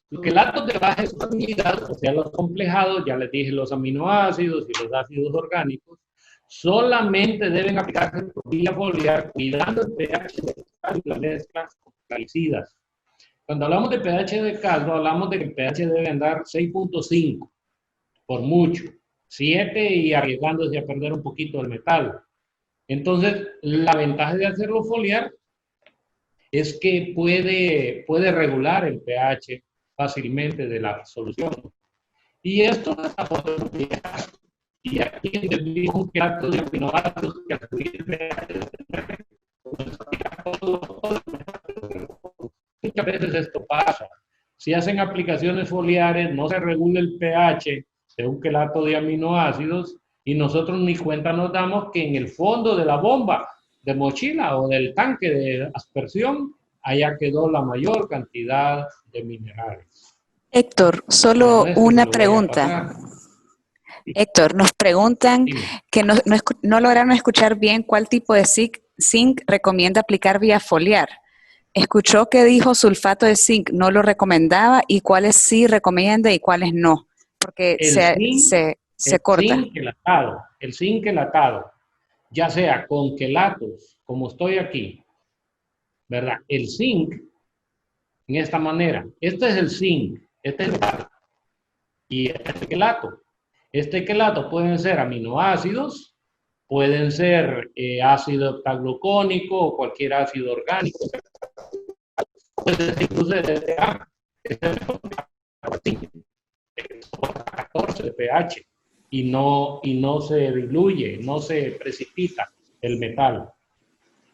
[SPEAKER 1] Los quelatos de baja estabilidad, o sea, los complejados, ya les dije los aminoácidos y los ácidos orgánicos, solamente deben aplicarse por vía foliar, cuidando el pH de las mezclas calicidas. Cuando hablamos de pH de caldo, hablamos de que el pH debe andar 6.5, por mucho. 7 y arriesgándose a perder un poquito del metal. Entonces, la ventaja de hacerlo foliar es que puede regular el pH fácilmente de la solución. Y esto es la fotografía. Y aquí entendimos un quelato de aminoácidos que al subir el pH muchas veces esto pasa. Si hacen aplicaciones foliares, no se regula el pH de un quelato de aminoácidos y nosotros ni cuenta nos damos que en el fondo de la bomba de mochila o del tanque de aspersión, allá quedó la mayor cantidad de minerales.
[SPEAKER 2] Héctor, solo una pregunta. Héctor, nos preguntan que no lograron escuchar bien cuál tipo de zinc recomienda aplicar vía foliar. Escuchó que dijo sulfato de zinc no lo recomendaba y cuáles sí recomienda y cuáles no, porque se corta.
[SPEAKER 1] El zinc quelatado, ya sea con quelatos, como estoy aquí, ¿verdad? El zinc, en esta manera, este es el zinc, este es el metal, y este es el quelato. Este quelato pueden ser aminoácidos, pueden ser ácido heptaglucónico o cualquier ácido orgánico. Puede ser incluso DHA, este es 14 de pH y no se diluye, no se precipita el metal.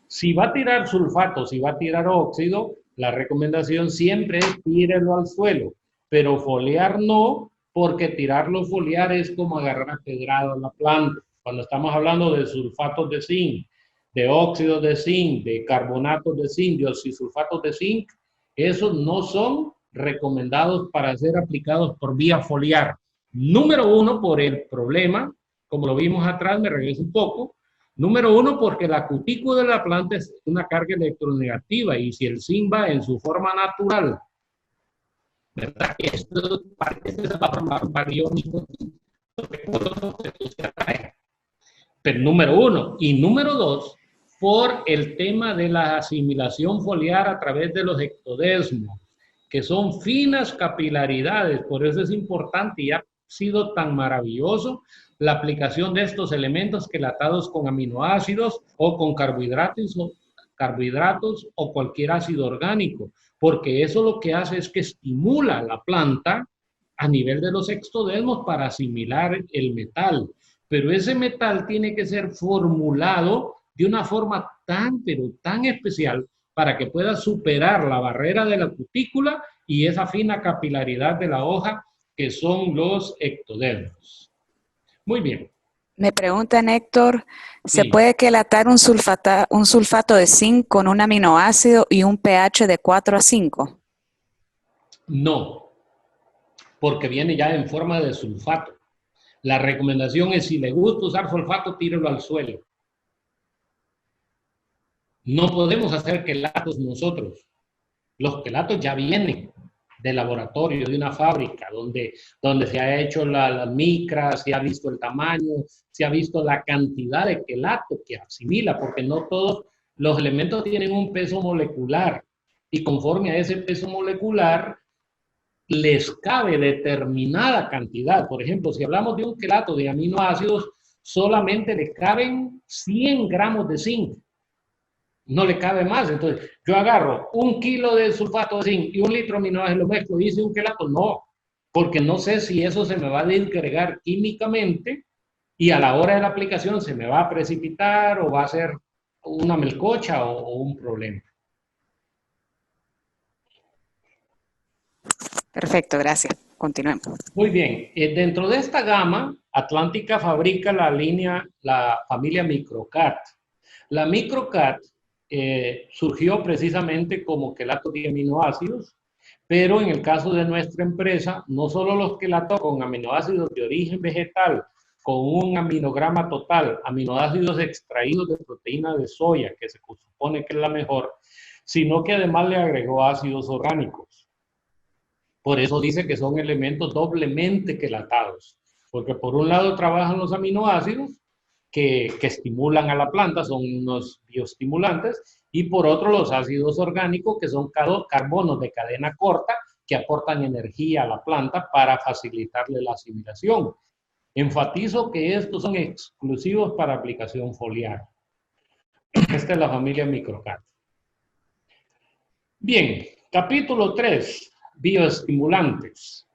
[SPEAKER 1] Si va a tirar sulfato, si va a tirar óxido, la recomendación siempre es tírelo al suelo, pero foliar no, porque tirarlo foliar es como agarrar pedrada a la planta. Cuando estamos hablando de sulfatos de zinc, de óxidos de zinc, de carbonatos de zinc, de oxisulfatos de zinc, esos no son recomendados para ser aplicados por vía foliar. Número uno, por el problema, como lo vimos atrás, me regreso un poco. Número uno, porque la cutícula de la planta es una carga electronegativa y si el zinc va en su forma natural, ¿verdad? Esto parece la forma bariónico, pero número uno. Y número dos, por el tema de la asimilación foliar a través de los ectodesmos, que son finas capilaridades. Por eso es importante y ha sido tan maravilloso la aplicación de estos elementos quelatados con aminoácidos o con carbohidratos o cualquier ácido orgánico, porque eso lo que hace es que estimula la planta a nivel de los ectodesmos para asimilar el metal. Pero ese metal tiene que ser formulado de una forma pero tan especial para que pueda superar la barrera de la cutícula y esa fina capilaridad de la hoja que son los ectodesmos. Muy bien.
[SPEAKER 2] Me preguntan, Héctor, ¿se puede quelatar un sulfato de zinc con un aminoácido y un pH de 4 a 5?
[SPEAKER 1] No. porque viene ya en forma de sulfato. La recomendación es, si le gusta usar sulfato, tírelo al suelo. No podemos hacer quelatos nosotros. Los quelatos ya vienen del laboratorio, de una fábrica, donde se ha hecho las micras, se ha visto el tamaño, se ha visto la cantidad de quelato que asimila, porque no todos los elementos tienen un peso molecular, y conforme a ese peso molecular, les cabe determinada cantidad. Por ejemplo, si hablamos de un quelato de aminoácidos, solamente le caben 100 gramos de zinc. No le cabe más. Entonces, yo agarro 1 kilo de sulfato de zinc y 1 litro de aminoácidos, lo mezclo y hice un quelato. No, porque no sé si eso se me va a disgregar químicamente y a la hora de la aplicación se me va a precipitar o va a ser una melcocha o un problema.
[SPEAKER 2] Perfecto, gracias. Continuemos.
[SPEAKER 1] Muy bien. Dentro de esta gama, Atlántica fabrica la familia Microcat. La Microcat surgió precisamente como quelato de aminoácidos, pero en el caso de nuestra empresa, no solo los quelatos con aminoácidos de origen vegetal, con un aminograma total, aminoácidos extraídos de proteína de soya, que se supone que es la mejor, sino que además le agregó ácidos orgánicos. Por eso dice que son elementos doblemente quelatados, porque por un lado trabajan los aminoácidos que estimulan a la planta, son unos bioestimulantes, y por otro los ácidos orgánicos, que son carbonos de cadena corta, que aportan energía a la planta para facilitarle la asimilación. Enfatizo que estos son exclusivos para aplicación foliar. Esta es la familia Microcat. Bien, capítulo 3. Bioestimulantes.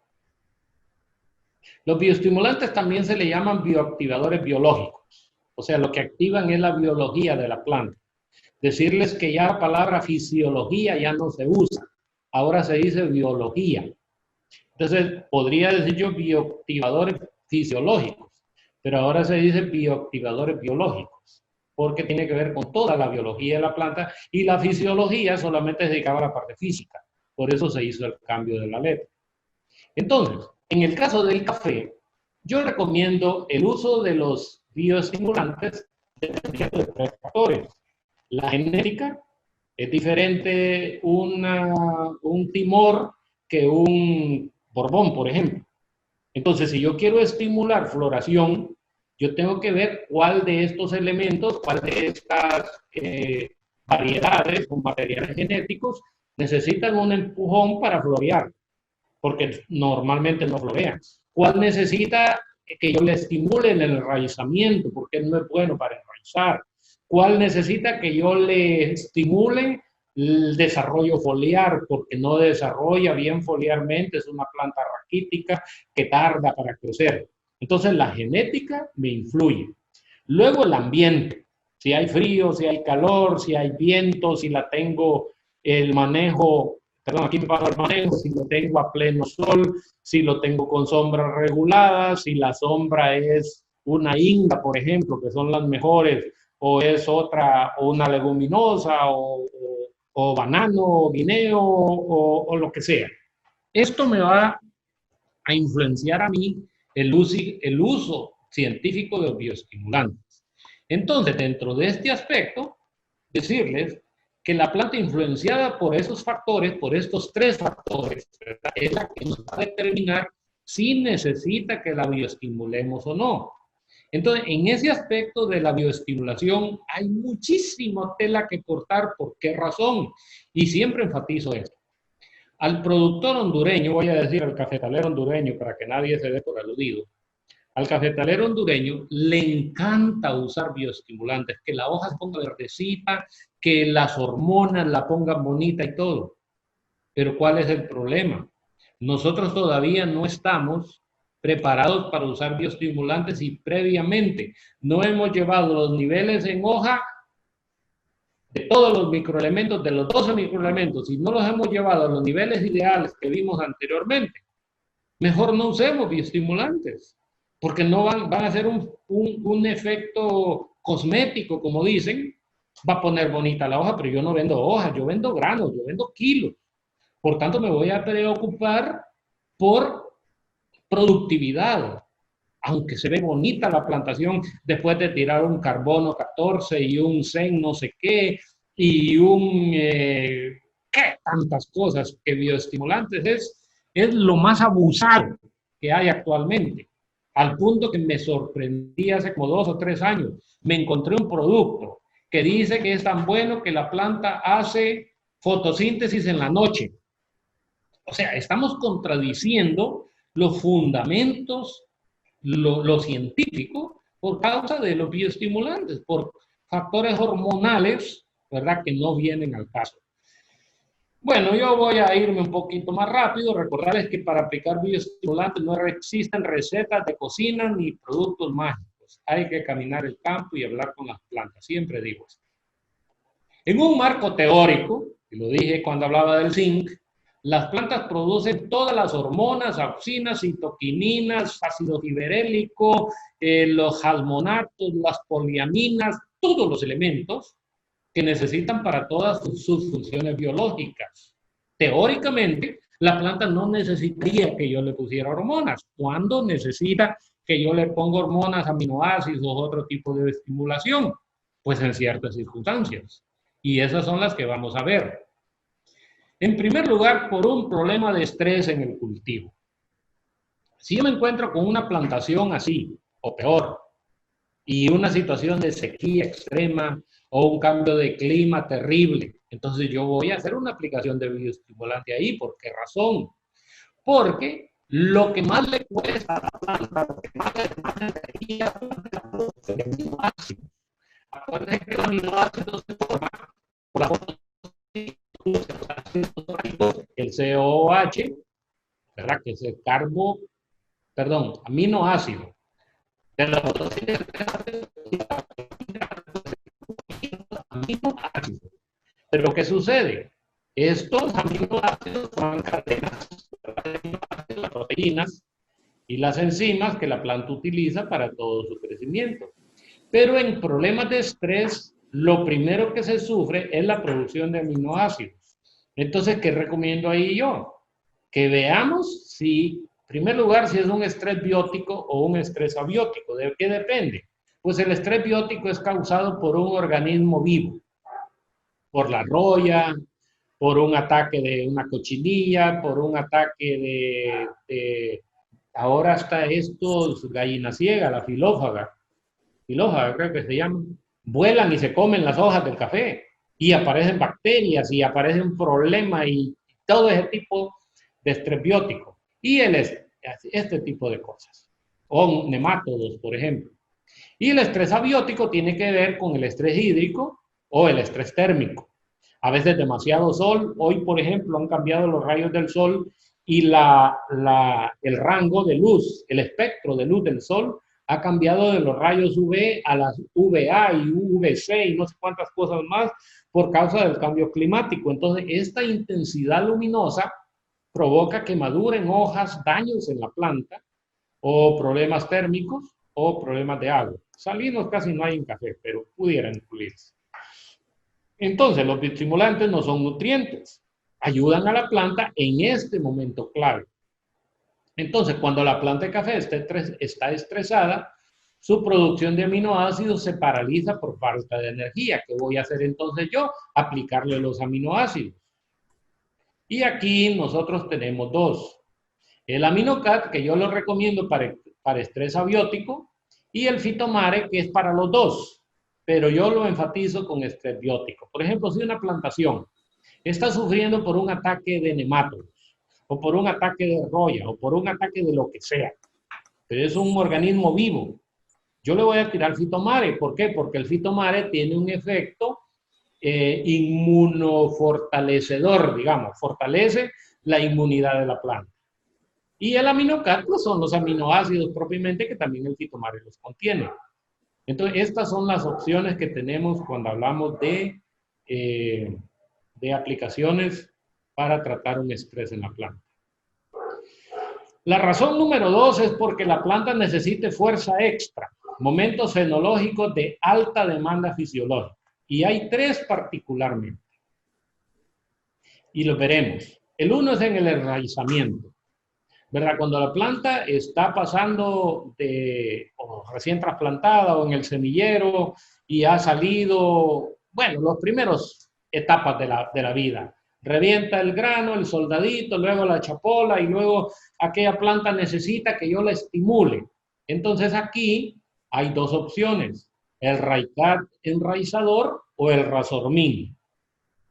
[SPEAKER 1] Los bioestimulantes también se le llaman bioactivadores biológicos. O sea, lo que activan es la biología de la planta. Decirles que ya la palabra fisiología ya no se usa. Ahora se dice biología. Entonces, podría decir yo bioactivadores fisiológicos, pero ahora se dice bioactivadores biológicos, porque tiene que ver con toda la biología de la planta y la fisiología solamente se dedicaba a la parte física. Por eso se hizo el cambio de la letra. Entonces, en el caso del café, yo recomiendo el uso de los bioestimulantes dependiendo de 3 factores. La genética, es diferente un timor que un borbón, por ejemplo. Entonces, si yo quiero estimular floración, yo tengo que ver cuál de estos elementos, cuál de estas variedades o materiales genéticos necesitan un empujón para florear, porque normalmente no florean. ¿Cuál necesita que yo le estimule el enraizamiento, porque no es bueno para enraizar? ¿Cuál necesita que yo le estimule el desarrollo foliar, porque no desarrolla bien foliarmente, es una planta raquítica que tarda para crecer? Entonces la genética me influye. Luego el ambiente, si hay frío, si hay calor, si hay viento, si la tengo el manejo, perdón, aquí me paro el manejo, si lo tengo a pleno sol, si lo tengo con sombra regulada, si la sombra es una inga, por ejemplo, que son las mejores, o es otra, o una leguminosa, o banano, o guineo, o lo que sea. Esto me va a influenciar a mí el uso científico de los bioestimulantes. Entonces, dentro de este aspecto, decirles que la planta influenciada por esos factores, por estos 3 factores, ¿verdad?, es la que nos va a determinar si necesita que la bioestimulemos o no. Entonces, en ese aspecto de la bioestimulación hay muchísima tela que cortar. ¿Por qué razón? Y siempre enfatizo esto. Al productor hondureño, voy a decir al cafetalero hondureño para que nadie se dé por aludido, al cafetalero hondureño le encanta usar bioestimulantes, que la hoja se ponga verdecita, que las hormonas la pongan bonita y todo. Pero ¿cuál es el problema? Nosotros todavía no estamos preparados para usar bioestimulantes y previamente no hemos llevado los niveles en hoja de todos los microelementos, de los 12 microelementos, y no los hemos llevado a los niveles ideales que vimos anteriormente. Mejor no usemos bioestimulantes, porque no van a hacer un efecto cosmético, como dicen. Va a poner bonita la hoja, pero yo no vendo hojas, yo vendo granos, yo vendo kilos. Por tanto, me voy a preocupar por productividad, aunque se ve bonita la plantación después de tirar un carbono 14 y un zen no sé qué, y un, qué tantas cosas que bioestimulantes es lo más abusado que hay actualmente, al punto que me sorprendí hace como 2 o 3 años, me encontré un producto que dice que es tan bueno que la planta hace fotosíntesis en la noche. O sea, estamos contradiciendo los fundamentos, lo científico, por causa de los bioestimulantes, por factores hormonales, ¿verdad?, que no vienen al caso. Bueno, yo voy a irme un poquito más rápido, recordarles que para aplicar bioestimulantes no existen recetas de cocina ni productos mágicos. Hay que caminar el campo y hablar con las plantas, siempre digo esto. En un marco teórico, y lo dije cuando hablaba del zinc, las plantas producen todas las hormonas, auxinas, citoquininas, ácido giberélico, los halmonatos, las poliaminas, todos los elementos que necesitan para todas sus funciones biológicas. Teóricamente, la planta no necesitaría que yo le pusiera hormonas. ¿Cuándo necesita que yo le ponga hormonas, aminoácidos o otro tipo de estimulación? Pues en ciertas circunstancias. Y esas son las que vamos a ver. En primer lugar, por un problema de estrés en el cultivo. Si yo me encuentro con una plantación así, o peor, y una situación de sequía extrema o un cambio de clima terrible, entonces yo voy a hacer una aplicación de bioestimulante ahí. ¿Por qué razón? Porque lo que más le cuesta a la planta, lo que más le demanda energía, es el aminoácido. Acuérdense que el aminoácido se forma por la fotosíntesis, el COH, ¿verdad?, que es el aminoácido de la fotosíntesis, aminoácidos. Pero ¿qué sucede? Estos aminoácidos son cadenas, las proteínas y las enzimas que la planta utiliza para todo su crecimiento. Pero en problemas de estrés, lo primero que se sufre es la producción de aminoácidos. Entonces, ¿qué recomiendo ahí yo? Que veamos si, en primer lugar, si es un estrés biótico o un estrés abiótico. ¿De qué depende? Pues el estrés biótico es causado por un organismo vivo, por la roya, por un ataque de una cochinilla, por un ataque ahora hasta estos gallina ciega, la filófaga creo que se llama, vuelan y se comen las hojas del café y aparecen bacterias y aparece un problema y todo ese tipo de estrés biótico y este tipo de cosas, o nemátodos, por ejemplo. Y el estrés abiótico tiene que ver con el estrés hídrico o el estrés térmico. A veces demasiado sol. Hoy, por ejemplo, han cambiado los rayos del sol y el rango de luz, el espectro de luz del sol ha cambiado de los rayos UV a las UVA y UVC y no sé cuántas cosas más por causa del cambio climático. Entonces, esta intensidad luminosa provoca quemadura en hojas, daños en la planta o problemas térmicos o problemas de agua. Salinos casi no hay en café, pero pudieran incluirse. Entonces, los bioestimulantes no son nutrientes, ayudan a la planta en este momento clave. Entonces, cuando la planta de café está estresada, su producción de aminoácidos se paraliza por falta de energía. ¿Qué voy a hacer entonces yo? Aplicarle los aminoácidos. Y aquí nosotros tenemos dos. El AminoCat, que yo lo recomiendo para estrés abiótico, y el Fitomare, que es para los dos. Pero yo lo enfatizo con estrés biótico. Por ejemplo, si una plantación está sufriendo por un ataque de nemátodos, o por un ataque de roya, o por un ataque de lo que sea, pero es un organismo vivo, yo le voy a tirar Fitomare. ¿Por qué? Porque el Fitomare tiene un efecto inmunofortalecedor, digamos, fortalece la inmunidad de la planta. Y el AminoCat pues son los aminoácidos propiamente que también el Fitomare los contiene. Entonces, estas son las opciones que tenemos cuando hablamos de aplicaciones para tratar un estrés en la planta. La razón número 2 es porque la planta necesita fuerza extra, momentos fenológicos de alta demanda fisiológica. Y hay 3 particularmente. Y lo veremos. El 1 es en el enraizamiento. ¿verdad? Cuando la planta está pasando o recién trasplantada o en el semillero y ha salido, bueno, los primeros etapas de la vida. Revienta el grano, el soldadito, luego la chapola y luego aquella planta necesita que yo la estimule. Entonces aquí hay dos opciones, el Raicat enraizador o el Razormin.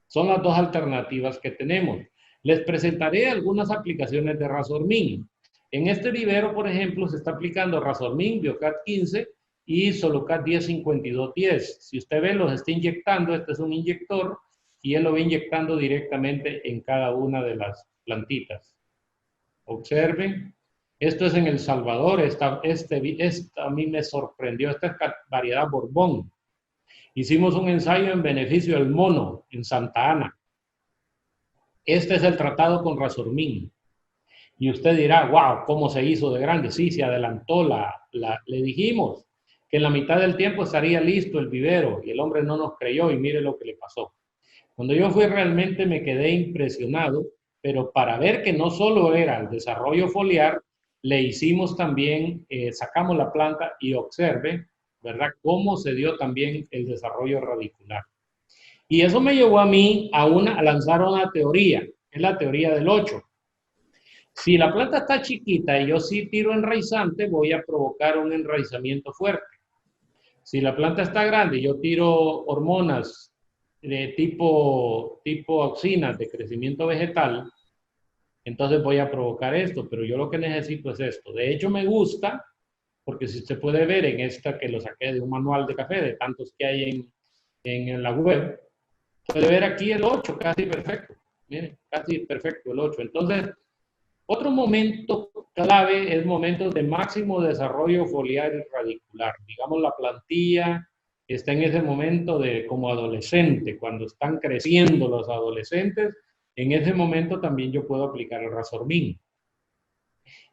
[SPEAKER 1] Son las dos alternativas que tenemos. Les presentaré algunas aplicaciones de Razormin. En este vivero, por ejemplo, se está aplicando Razormin, Biocat 15 y Solocat 105210. Si usted ve, los está inyectando. Este es un inyector y él lo va inyectando directamente en cada una de las plantitas. Observen. Esto es en El Salvador. Esta a mí me sorprendió. Esta es variedad Borbón. Hicimos un ensayo en beneficio del mono en Santa Ana. Este es el tratado con Razormin. Y usted dirá, wow, ¿cómo se hizo de grande? Sí, se adelantó. Le dijimos que en la mitad del tiempo estaría listo el vivero y el hombre no nos creyó y mire lo que le pasó. Cuando yo fui realmente me quedé impresionado, pero para ver que no solo era el desarrollo foliar, le hicimos también, sacamos la planta y observe, ¿verdad?, cómo se dio también el desarrollo radicular. Y eso me llevó a mí a lanzar una teoría, es la teoría del 8. Si la planta está chiquita y yo sí tiro enraizante, voy a provocar un enraizamiento fuerte. Si la planta está grande y yo tiro hormonas de tipo auxinas de crecimiento vegetal, entonces voy a provocar esto, pero yo lo que necesito es esto. De hecho, me gusta, porque si usted puede ver en esta que lo saqué de un manual de café, de tantos que hay en la web, puede ver aquí el 8, casi perfecto. Miren, casi perfecto el 8. Entonces, otro momento clave es momentos de máximo desarrollo foliar y radicular. Digamos, la plantilla está en ese momento de como adolescente, cuando están creciendo los adolescentes, en ese momento también yo puedo aplicar el Razormin.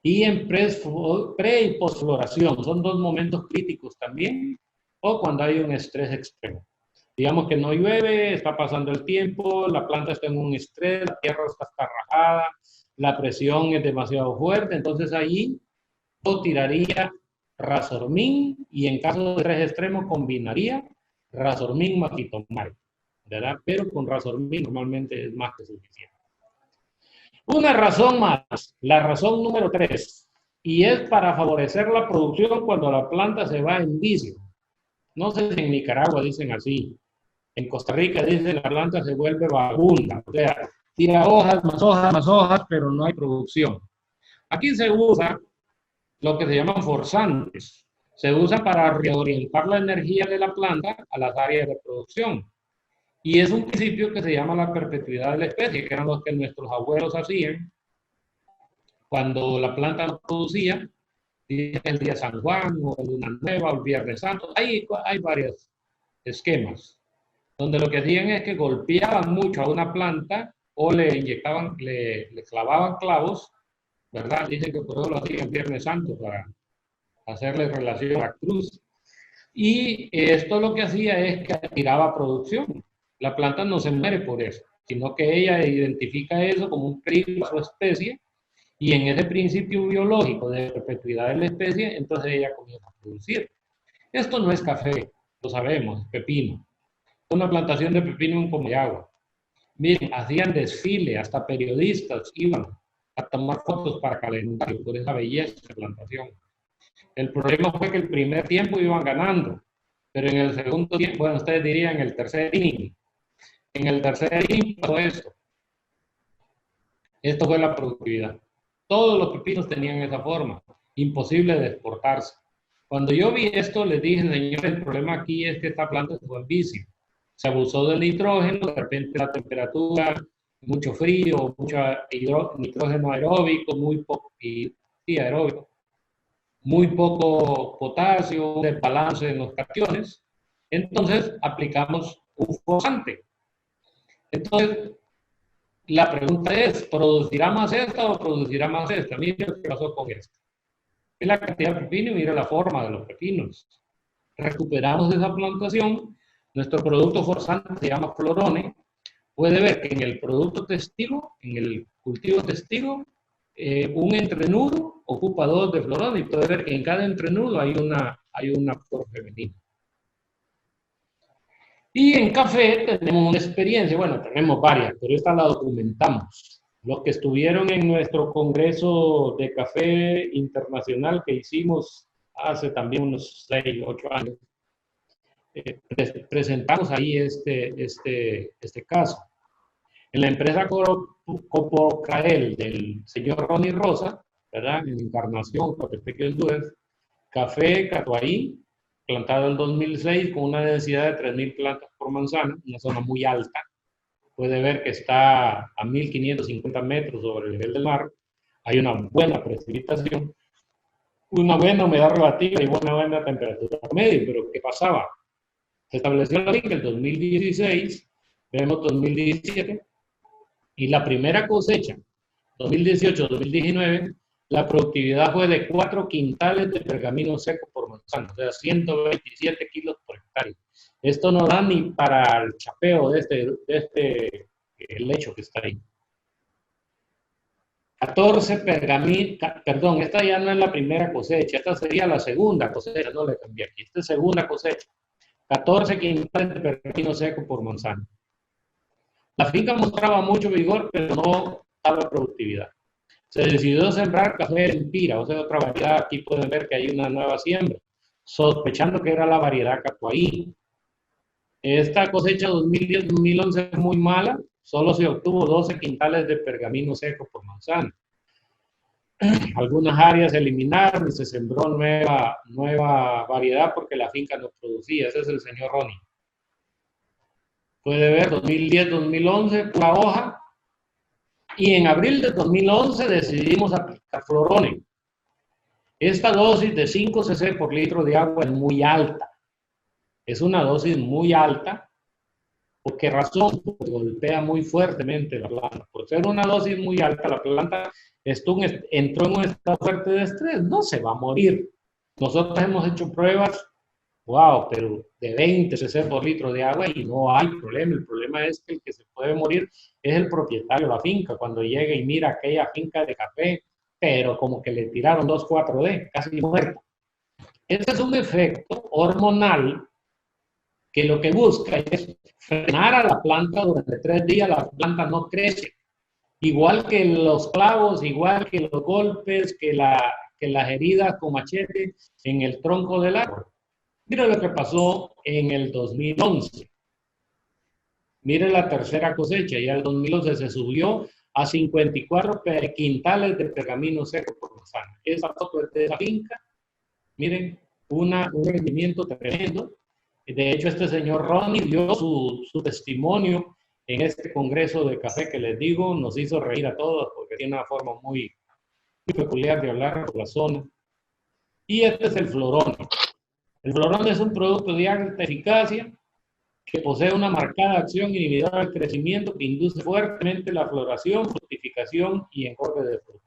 [SPEAKER 1] Y en pre y postfloración, son dos momentos críticos también, o cuando hay un estrés extremo. Digamos que no llueve, está pasando el tiempo, la planta está en un estrés, la tierra está rajada, la presión es demasiado fuerte, entonces ahí yo tiraría Razormin y en caso de estrés extremo combinaría Razormin Maquitomycin, ¿verdad? Pero con Razormin normalmente es más que suficiente. Una razón más, la razón número 3, y es para favorecer la producción cuando la planta se va en vicio. No sé si en Nicaragua dicen así, en Costa Rica dicen la planta se vuelve vagabunda, o sea, tira hojas, más hojas, pero no hay producción. Aquí se usa lo que se llaman forzantes. Se usa para reorientar la energía de la planta a las áreas de producción. Y es un principio que se llama la perpetuidad de la especie, que eran los que nuestros abuelos hacían cuando la planta no producía, el día de San Juan, o el Luna Nueva, o el Viernes Santo. Hay varios esquemas, donde lo que hacían es que golpeaban mucho a una planta o le inyectaban, le clavaban clavos, ¿verdad? Dicen que por eso lo hacían el Viernes Santo, para hacerle relación a la cruz. Y esto lo que hacía es que tiraba producción. La planta no se muere por eso, sino que ella identifica eso como un peligro a su especie, y en ese principio biológico de perpetuidad de la especie, entonces ella comienza a producir. Esto no es café, lo sabemos, es pepino. Una plantación de pepino en Comayagua. Miren, hacían desfile, hasta periodistas iban a tomar fotos para calendario por esa belleza de plantación. El problema fue que el primer tiempo iban ganando, pero en el segundo tiempo, bueno, ustedes dirían en el tercer inning. En el tercer inning pasó esto. Esto fue la productividad. Todos los pepinos tenían esa forma, imposible de exportarse. Cuando yo vi esto, les dije, señor, el problema aquí es que esta planta se fue en vicio. Se abusó del nitrógeno, de repente la temperatura, mucho frío, mucho nitrógeno aeróbico, muy poco, aeróbico, muy poco potasio, un desbalance en los cationes. Entonces aplicamos un forzante. Entonces, la pregunta es, ¿producirá más esta o producirá más esta? Mira lo que pasó con esta. Es la cantidad de pepino y mira la forma de los pepinos. Recuperamos esa plantación. Nuestro producto forzante se llama Florone. Puede ver que en el producto testigo, en el cultivo testigo, un entrenudo ocupa 2 de florón y puede ver que en cada entrenudo hay una flor femenina. Y en café tenemos una experiencia, bueno, tenemos varias, pero esta la documentamos. Los que estuvieron en nuestro congreso de café internacional que hicimos hace también unos 6, 8 años, presentamos ahí este caso. En la empresa Copocael del señor Ronnie Rosa, ¿verdad? En Encarnación, Coatepeque del Duez, café Catuaí, plantado en 2006 con una densidad de 3.000 plantas por manzana, una zona muy alta. Puede ver que está a 1.550 metros sobre el nivel del mar. Hay una buena precipitación, una buena humedad relativa y buena temperatura media. Pero ¿qué pasaba? Se estableció la finca en 2016, vemos 2017, y la primera cosecha, 2018-2019, la productividad fue de 4 quintales de pergamino seco por manzana, o sea, 127 kilos por hectárea. Esto no da ni para el chapeo de este lecho que está ahí. 14 pergaminos, perdón, esta ya no es la primera cosecha, esta sería la segunda cosecha, no le cambié aquí, esta es segunda cosecha. 14 quintales de pergamino seco por manzana. La finca mostraba mucho vigor, pero no daba productividad. Se decidió sembrar café Empira, o sea, otra variedad. Aquí pueden ver que hay una nueva siembra, sospechando que era la variedad Catuaí. Esta cosecha 2010-2011 es muy mala, solo se obtuvo 12 quintales de pergamino seco por manzana. Algunas áreas se eliminaron y se sembró nueva variedad porque la finca no producía. Ese es el señor Ronnie. Puede ver 2010-2011, pura hoja. Y en abril de 2011 decidimos aplicar Florone. Esta dosis de 5 cc por litro de agua es muy alta. Es una dosis muy alta. ¿Por qué razón? Porque golpea muy fuertemente la planta. Por ser una dosis muy alta, la planta entró en un estado fuerte de estrés. No se va a morir. Nosotros hemos hecho pruebas, wow, pero de 20 cc por litro de agua y no hay problema. El problema es que el que se puede morir es el propietario de la finca. Cuando llega y mira aquella finca de café, pero como que le tiraron 2,4-D, casi muerta. Este es un efecto hormonal que lo que busca es frenar a la planta durante 3 días, la planta no crece. Igual que los clavos, igual que los golpes, que las heridas con machete en el tronco del árbol. Mira lo que pasó en el 2011. Mire la tercera cosecha, ya el 2011 se subió a 54 quintales de pergamino seco por manzana. Esa foto es de la finca. Miren, un rendimiento tremendo. De hecho, este señor Ronnie dio su testimonio en este congreso de café que les digo, nos hizo reír a todos porque tiene una forma muy peculiar de hablar por la zona. Y este es el Florone. El Florone es un producto de alta eficacia que posee una marcada acción inhibidora del crecimiento que induce fuertemente la floración, fructificación y engorde de frutos.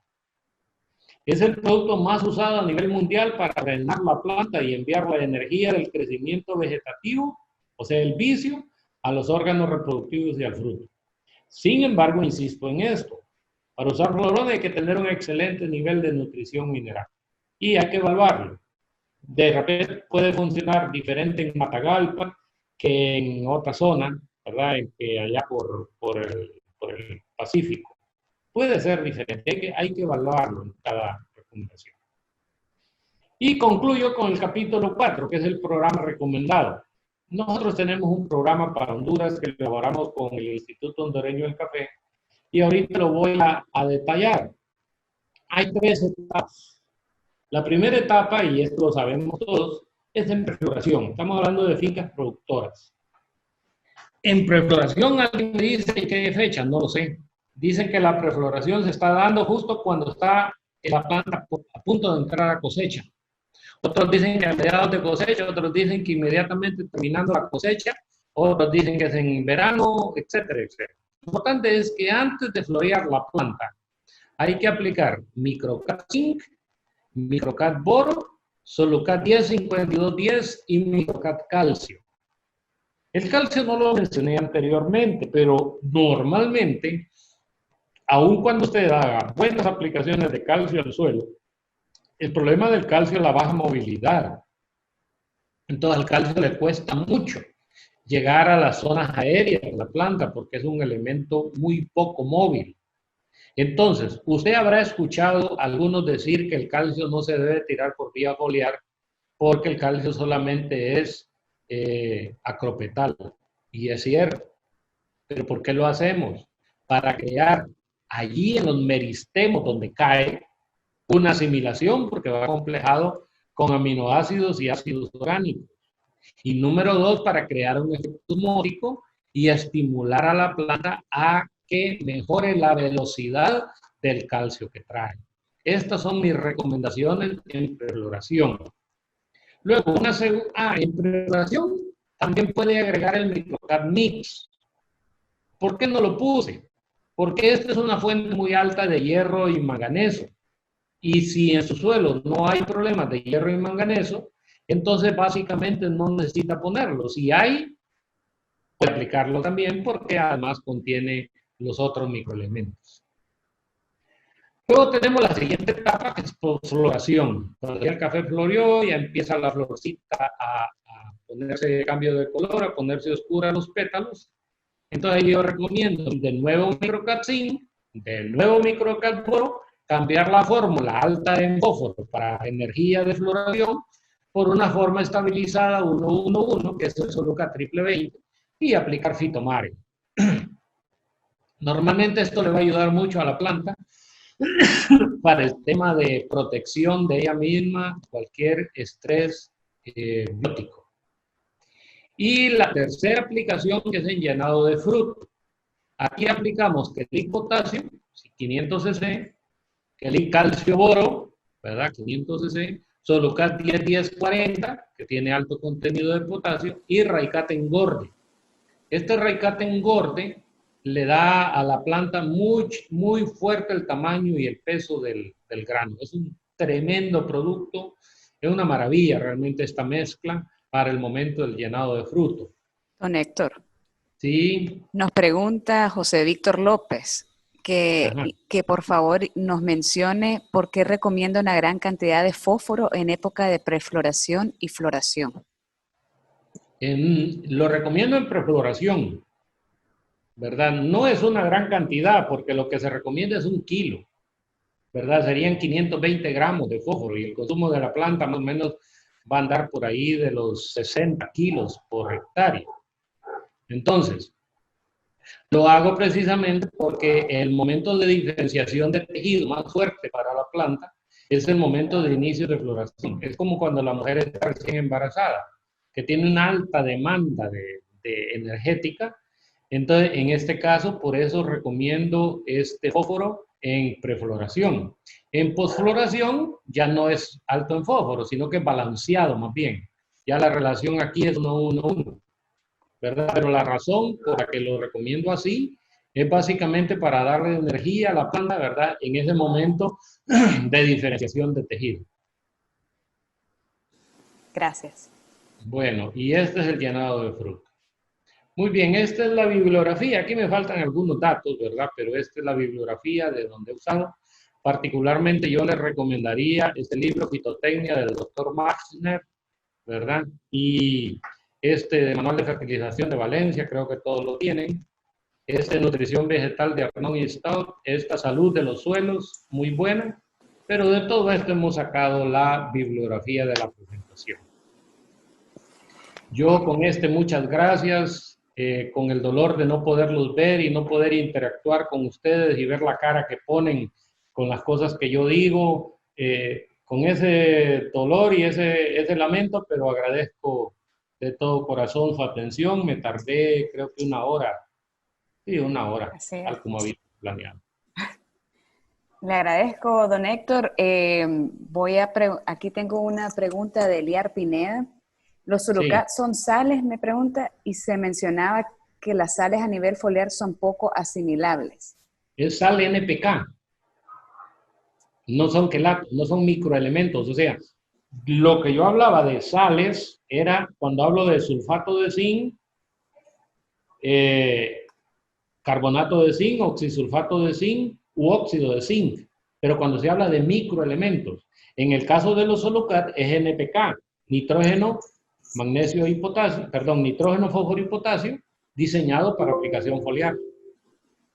[SPEAKER 1] Es el producto más usado a nivel mundial para drenar la planta y enviar la energía del crecimiento vegetativo, o sea, el vicio, a los órganos reproductivos y al fruto. Sin embargo, insisto en esto, para usar Florone hay que tener un excelente nivel de nutrición mineral y hay que evaluarlo. De repente puede funcionar diferente en Matagalpa que en otra zona, ¿verdad? Que allá por el Pacífico. Puede ser diferente, hay que evaluarlo en cada recomendación. Y concluyo con el capítulo 4, que es el programa recomendado. Nosotros tenemos un programa para Honduras que elaboramos con el Instituto Hondureño del Café y ahorita lo voy a detallar. Hay 3 etapas. La primera etapa, y esto lo sabemos todos, es en prefloración. Estamos hablando de fincas productoras. En prefloración, alguien me dice qué fecha, no lo sé. Dicen que la prefloración se está dando justo cuando está la planta a punto de entrar a cosecha. Otros dicen que a mediados de cosecha, otros dicen que inmediatamente terminando la cosecha, otros dicen que es en verano, etcétera, etcétera. Lo importante es que antes de florear la planta hay que aplicar Microcat Zinc, Microcat Boro, Solucat 10-52-10 y Microcat Calcio. El calcio no lo mencioné anteriormente, pero normalmente aun cuando usted haga buenas aplicaciones de calcio al suelo, el problema del calcio es la baja movilidad. Entonces al calcio le cuesta mucho llegar a las zonas aéreas de la planta porque es un elemento muy poco móvil. Entonces, usted habrá escuchado a algunos decir que el calcio no se debe tirar por vía foliar porque el calcio solamente es acropetal. Y es cierto. ¿Pero por qué lo hacemos? Para crear allí en los meristemos donde cae una asimilación porque va complejado con aminoácidos y ácidos orgánicos. Y número 2, para crear un efecto osmótico y estimular a la planta a que mejore la velocidad del calcio que trae. Estas son mis recomendaciones en prefloración. Luego, en prefloración también puede agregar el microcat mix. ¿Por qué no lo puse? Porque esta es una fuente muy alta de hierro y manganeso. Y si en su suelo no hay problemas de hierro y manganeso, entonces básicamente no necesita ponerlo. Si hay, puede aplicarlo también porque además contiene los otros microelementos. Luego tenemos la siguiente etapa que es floración. Cuando ya el café floreó, ya empieza la florcita a ponerse cambio de color, a ponerse oscura los pétalos. Entonces yo recomiendo de nuevo microcat zinc, de nuevo microcat boro, cambiar la fórmula alta en fósforo para energía de floración por una forma estabilizada 1-1-1, que es el Solucat triple 20, y aplicar Fitomare. Normalmente esto le va a ayudar mucho a la planta para el tema de protección de ella misma, cualquier estrés biótico. Y la tercera aplicación que es en llenado de fruto. Aquí aplicamos Quelin potasio, 500 cc, Quelin calcio boro, ¿verdad? 500 cc, Solucat 10-10-40, que tiene alto contenido de potasio, y Raicat engorde. Este Raicat engorde le da a la planta muy fuerte el tamaño y el peso del grano. Es un tremendo producto, es una maravilla realmente esta mezcla para el momento del llenado de fruto.
[SPEAKER 2] Don Héctor.
[SPEAKER 1] Sí.
[SPEAKER 2] Nos pregunta José Víctor López que por favor nos mencione por qué recomienda una gran cantidad de fósforo en época de prefloración y floración.
[SPEAKER 1] Lo recomiendo en prefloración, ¿verdad? No es una gran cantidad porque lo que se recomienda es 1 kilo, ¿verdad? Serían 520 gramos de fósforo y el consumo de la planta más o menos va a andar por ahí de los 60 kilos por hectárea. Entonces, lo hago precisamente porque el momento de diferenciación de tejido más fuerte para la planta es el momento de inicio de floración. Es como cuando la mujer está recién embarazada, que tiene una alta demanda de energética. Entonces, en este caso, por eso recomiendo este fósforo en prefloración. En posfloración ya no es alto en fósforo, sino que balanceado más bien. Ya la relación aquí es 1-1-1. ¿Verdad? Pero la razón por la que lo recomiendo así es básicamente para darle energía a la planta, ¿verdad? En ese momento de diferenciación de tejido.
[SPEAKER 2] Gracias.
[SPEAKER 1] Bueno, y este es el llenado de fruto. Muy bien, esta es la bibliografía. Aquí me faltan algunos datos, ¿verdad? Pero esta es la bibliografía de donde he usado. Particularmente yo les recomendaría este libro, Fitotecnia, del doctor Maxner, ¿verdad? Y de Manual de Fertilización de Valencia, creo que todos lo tienen. Nutrición Vegetal de Arnaud y Stout, esta Salud de los Suelos, muy buena. Pero de todo esto hemos sacado la bibliografía de la presentación. Yo con muchas gracias, con el dolor de no poderlos ver y no poder interactuar con ustedes y ver la cara que ponen con las cosas que yo digo, con ese dolor y ese lamento, pero agradezco de todo corazón su atención. Me tardé creo que 1 hora, sí, 1 hora, tal como había planeado.
[SPEAKER 2] Le agradezco, don Héctor. Aquí tengo una pregunta de Eliar Pineda. ¿Los Solucat son sales? Me pregunta, y se mencionaba que las sales a nivel foliar son poco asimilables.
[SPEAKER 1] Es sal NPK. No son quelatos, no son microelementos. O sea, lo que yo hablaba de sales era cuando hablo de sulfato de zinc, carbonato de zinc, oxisulfato de zinc, u óxido de zinc. Pero cuando se habla de microelementos, en el caso de los Solucat es NPK, nitrógeno, magnesio y potasio, perdón, nitrógeno, fósforo y potasio, diseñado para aplicación foliar.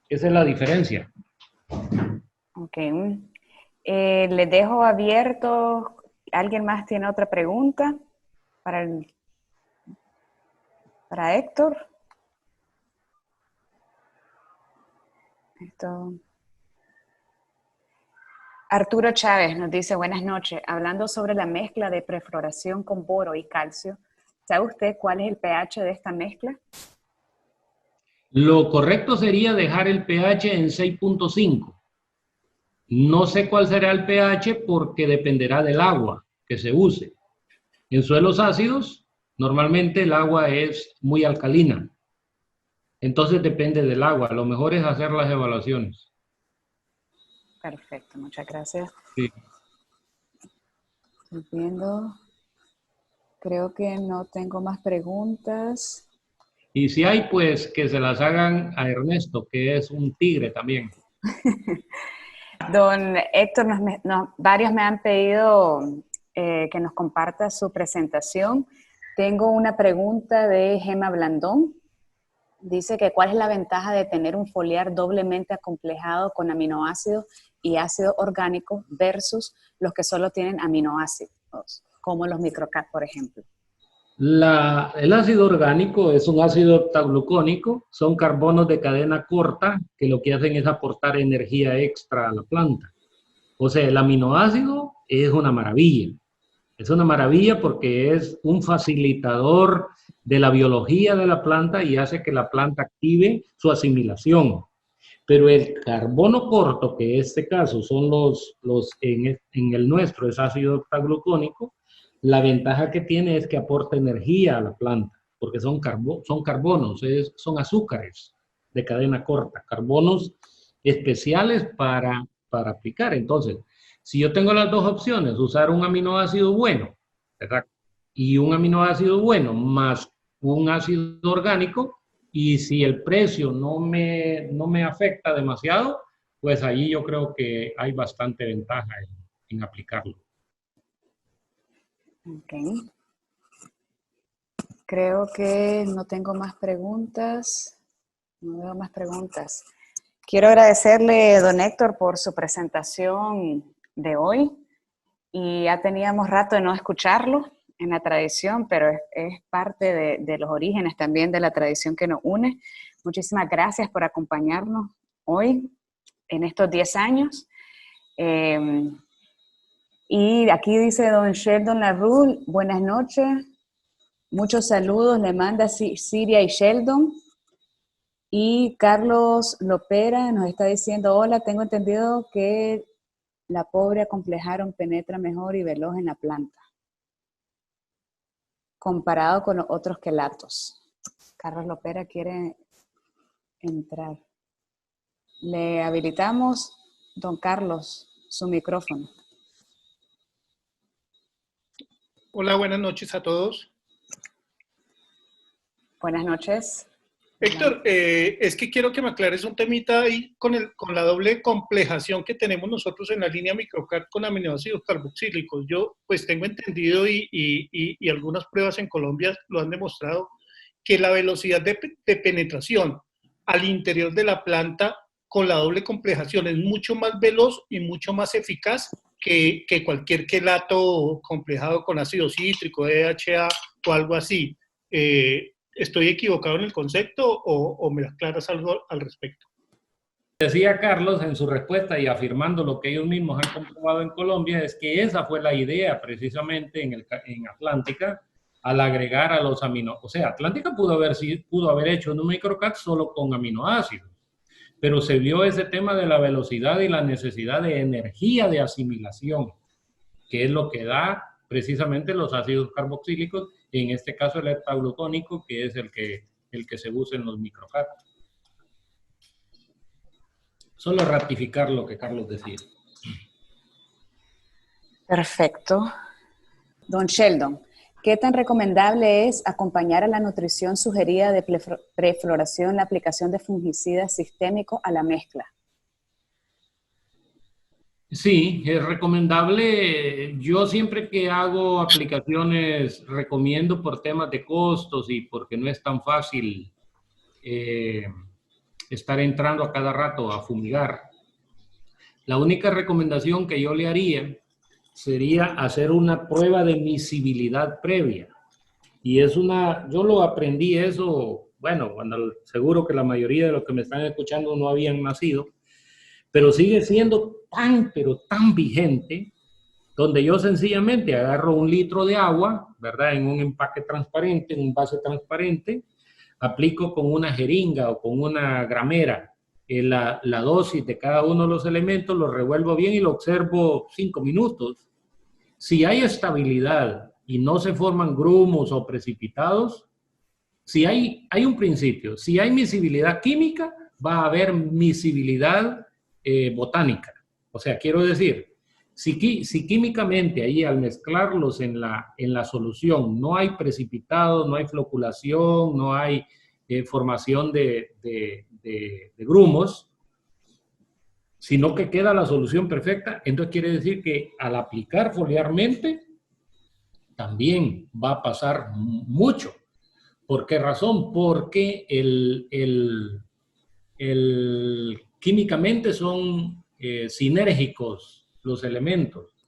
[SPEAKER 1] Esa es la diferencia.
[SPEAKER 2] Ok. Les dejo abierto. ¿Alguien más tiene otra pregunta para Héctor? Arturo Chávez nos dice, buenas noches, hablando sobre la mezcla de prefloración con boro y calcio, ¿sabe usted cuál es el pH de esta mezcla?
[SPEAKER 1] Lo correcto sería dejar el pH en 6.5. No sé cuál será el pH porque dependerá del agua que se use. En suelos ácidos, normalmente el agua es muy alcalina. Entonces depende del agua. Lo mejor es hacer las evaluaciones.
[SPEAKER 2] Perfecto, muchas gracias.
[SPEAKER 1] Sí.
[SPEAKER 2] Estoy viendo. Creo que no tengo más preguntas.
[SPEAKER 1] Y si hay, pues que se las hagan a Ernesto, que es un tigre también.
[SPEAKER 2] Don Héctor, varios me han pedido que nos comparta su presentación. Tengo una pregunta de Gema Blandón. Dice que ¿cuál es la ventaja de tener un foliar doblemente acomplejado con aminoácidos y ácido orgánico versus los que solo tienen aminoácidos, como los microcat, por ejemplo?
[SPEAKER 1] El ácido orgánico es un ácido octaglucónico, son carbonos de cadena corta que lo que hacen es aportar energía extra a la planta. O sea, el aminoácido es una maravilla. Es una maravilla porque es un facilitador de la biología de la planta y hace que la planta active su asimilación. Pero el carbono corto, que en este caso son en el nuestro es ácido octaglucónico, la ventaja que tiene es que aporta energía a la planta, porque son carbonos, son azúcares de cadena corta, carbonos especiales para aplicar. Entonces, si yo tengo las dos opciones, usar un aminoácido bueno, ¿verdad? Y un aminoácido bueno más un ácido orgánico, y si el precio no me afecta demasiado, pues ahí yo creo que hay bastante ventaja en aplicarlo.
[SPEAKER 2] Ok. Creo que no tengo más preguntas. No veo más preguntas. Quiero agradecerle, don Héctor, por su presentación de hoy. Y ya teníamos rato de no escucharlo en la tradición, pero es parte de los orígenes también de la tradición que nos une. Muchísimas gracias por acompañarnos hoy en estos 10 años. Y aquí dice don Sheldon LaRue, buenas noches. Muchos saludos, le manda Siria y Sheldon. Y Carlos Lopera nos está diciendo, hola, tengo entendido que la pobre acomplejaron penetra mejor y veloz en la planta, comparado con los otros quelatos. Carlos Lopera quiere entrar. Le habilitamos, don Carlos, su micrófono.
[SPEAKER 3] Hola, buenas noches a todos.
[SPEAKER 2] Buenas noches.
[SPEAKER 3] Héctor, es que quiero que me aclares un temita ahí con la doble complejación que tenemos nosotros en la línea microcat con aminoácidos carboxílicos. Yo pues tengo entendido y algunas pruebas en Colombia lo han demostrado que la velocidad de penetración al interior de la planta con la doble complejación es mucho más veloz y mucho más eficaz que cualquier quelato complejado con ácido cítrico, DHA o algo así. ¿Estoy equivocado en el concepto o me aclaras algo al respecto?
[SPEAKER 1] Decía Carlos en su respuesta y afirmando lo que ellos mismos han comprobado en Colombia, es que esa fue la idea precisamente en Atlántica, al agregar a los aminoácidos. O sea, Atlántica pudo haber hecho un microcat solo con aminoácidos, pero se vio ese tema de la velocidad y la necesidad de energía de asimilación, que es lo que da precisamente los ácidos carboxílicos, en este caso el heptaglucónico, que es el que se usa en los microcat. Solo ratificar lo que Carlos decía.
[SPEAKER 2] Perfecto. Don Sheldon, ¿qué tan recomendable es acompañar a la nutrición sugerida de prefloración la aplicación de fungicidas sistémicos a la mezcla?
[SPEAKER 1] Sí, es recomendable. Yo siempre que hago aplicaciones recomiendo por temas de costos y porque no es tan fácil eh, estar entrando a cada rato a fumigar. La única recomendación que yo le haría sería hacer una prueba de miscibilidad previa. Y es yo lo aprendí eso, bueno, cuando seguro que la mayoría de los que me están escuchando no habían nacido, pero sigue siendo pero tan vigente, donde yo sencillamente agarro 1 litro de agua, ¿verdad? En un empaque transparente, en un vaso transparente, aplico con una jeringa o con una gramera la dosis de cada uno de los elementos, lo revuelvo bien y lo observo 5 minutos. Si hay estabilidad y no se forman grumos o precipitados, si hay un principio, si hay miscibilidad química, va a haber miscibilidad botánica. O sea, quiero decir, si químicamente ahí al mezclarlos en la solución no hay precipitado, no hay floculación, no hay formación de grumos, sino que queda la solución perfecta, entonces quiere decir que al aplicar foliarmente también va a pasar mucho. ¿Por qué razón? Porque químicamente son sinérgicos los elementos.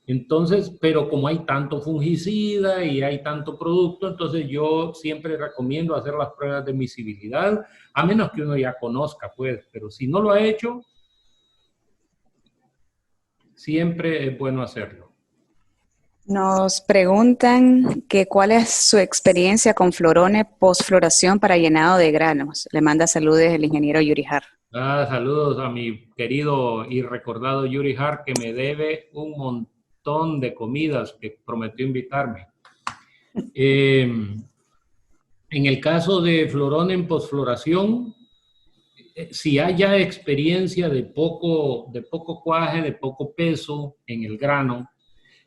[SPEAKER 1] Entonces, pero como hay tanto fungicida y hay tanto producto, entonces yo siempre recomiendo hacer las pruebas de miscibilidad, a menos que uno ya conozca, pues, pero si no lo ha hecho, siempre es bueno hacerlo.
[SPEAKER 2] Nos preguntan que cuál es su experiencia con Florone post-floración para llenado de granos. Le manda saludos el ingeniero Yuri Har.
[SPEAKER 1] Saludos a mi querido y recordado Yuri Har, que me debe un montón de comidas que prometió invitarme. En el caso de Florone en postfloración, si hay ya experiencia de poco cuaje, de poco peso en el grano,